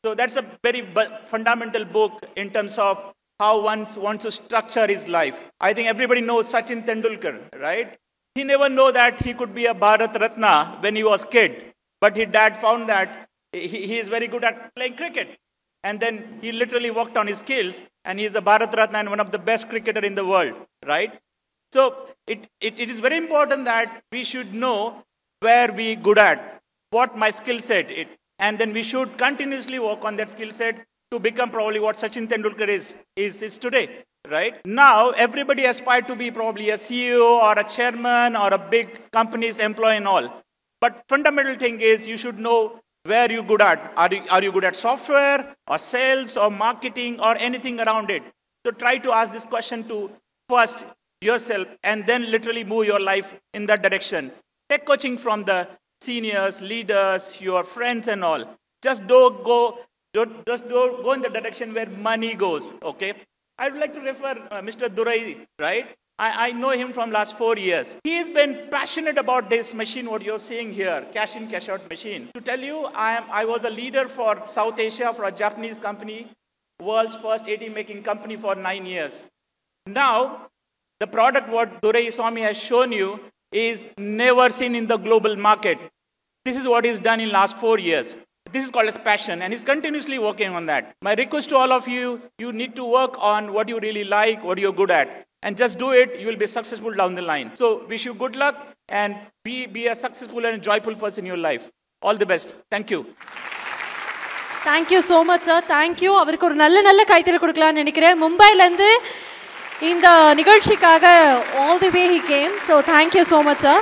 So that's a very fundamental book in terms of how one wants to structure his life. I think everybody knows Sachin Tendulkar, right? He never knew that he could be a Bharat Ratna when he was a kid. But his dad found that he is very good at playing cricket. And then he literally worked on his skills, and he is a Bharat Ratna and one of the best cricketer in the world, right? So it is very important that we should know where we good at, what my skill set is. And then we should continuously work on that skill set to become probably what Sachin Tendulkar is today, right? Now, everybody aspires to be probably a CEO or a chairman or a big company's employee and all. But fundamental thing is you should know where you're good at. Are you good at software or sales or marketing or anything around it? So try to ask this question to first yourself and then literally move your life in that direction. Take coaching from the seniors, leaders, your friends and all. Just don't go in the direction where money goes, okay? I would like to refer Mr. Durai, right? I know him from last 4 years. He has been passionate about this machine, what you're seeing here, cash in, cash out machine. To tell you, I was a leader for South Asia for a Japanese company, world's first ATM making company for 9 years. Now, the product what Durai Swami has shown you is never seen in the global market. This is what he's done in last 4 years. This is called as passion, and he's continuously working on that. My request to all of you, you need to work on what you really like, what you're good at, and just do it. You will be successful down the line. So wish you good luck and be a successful and joyful person in your life. All the best. Thank you. Thank you so much, sir. Thank you. அவருக்கு ஒரு நல்ல கைத்தறி கொடுக்கலாம்னு நினைக்கிறேன். மும்பைல இருந்து இந்த நிகழ்ச்சிக்காக all the way he came. So thank you so much, sir.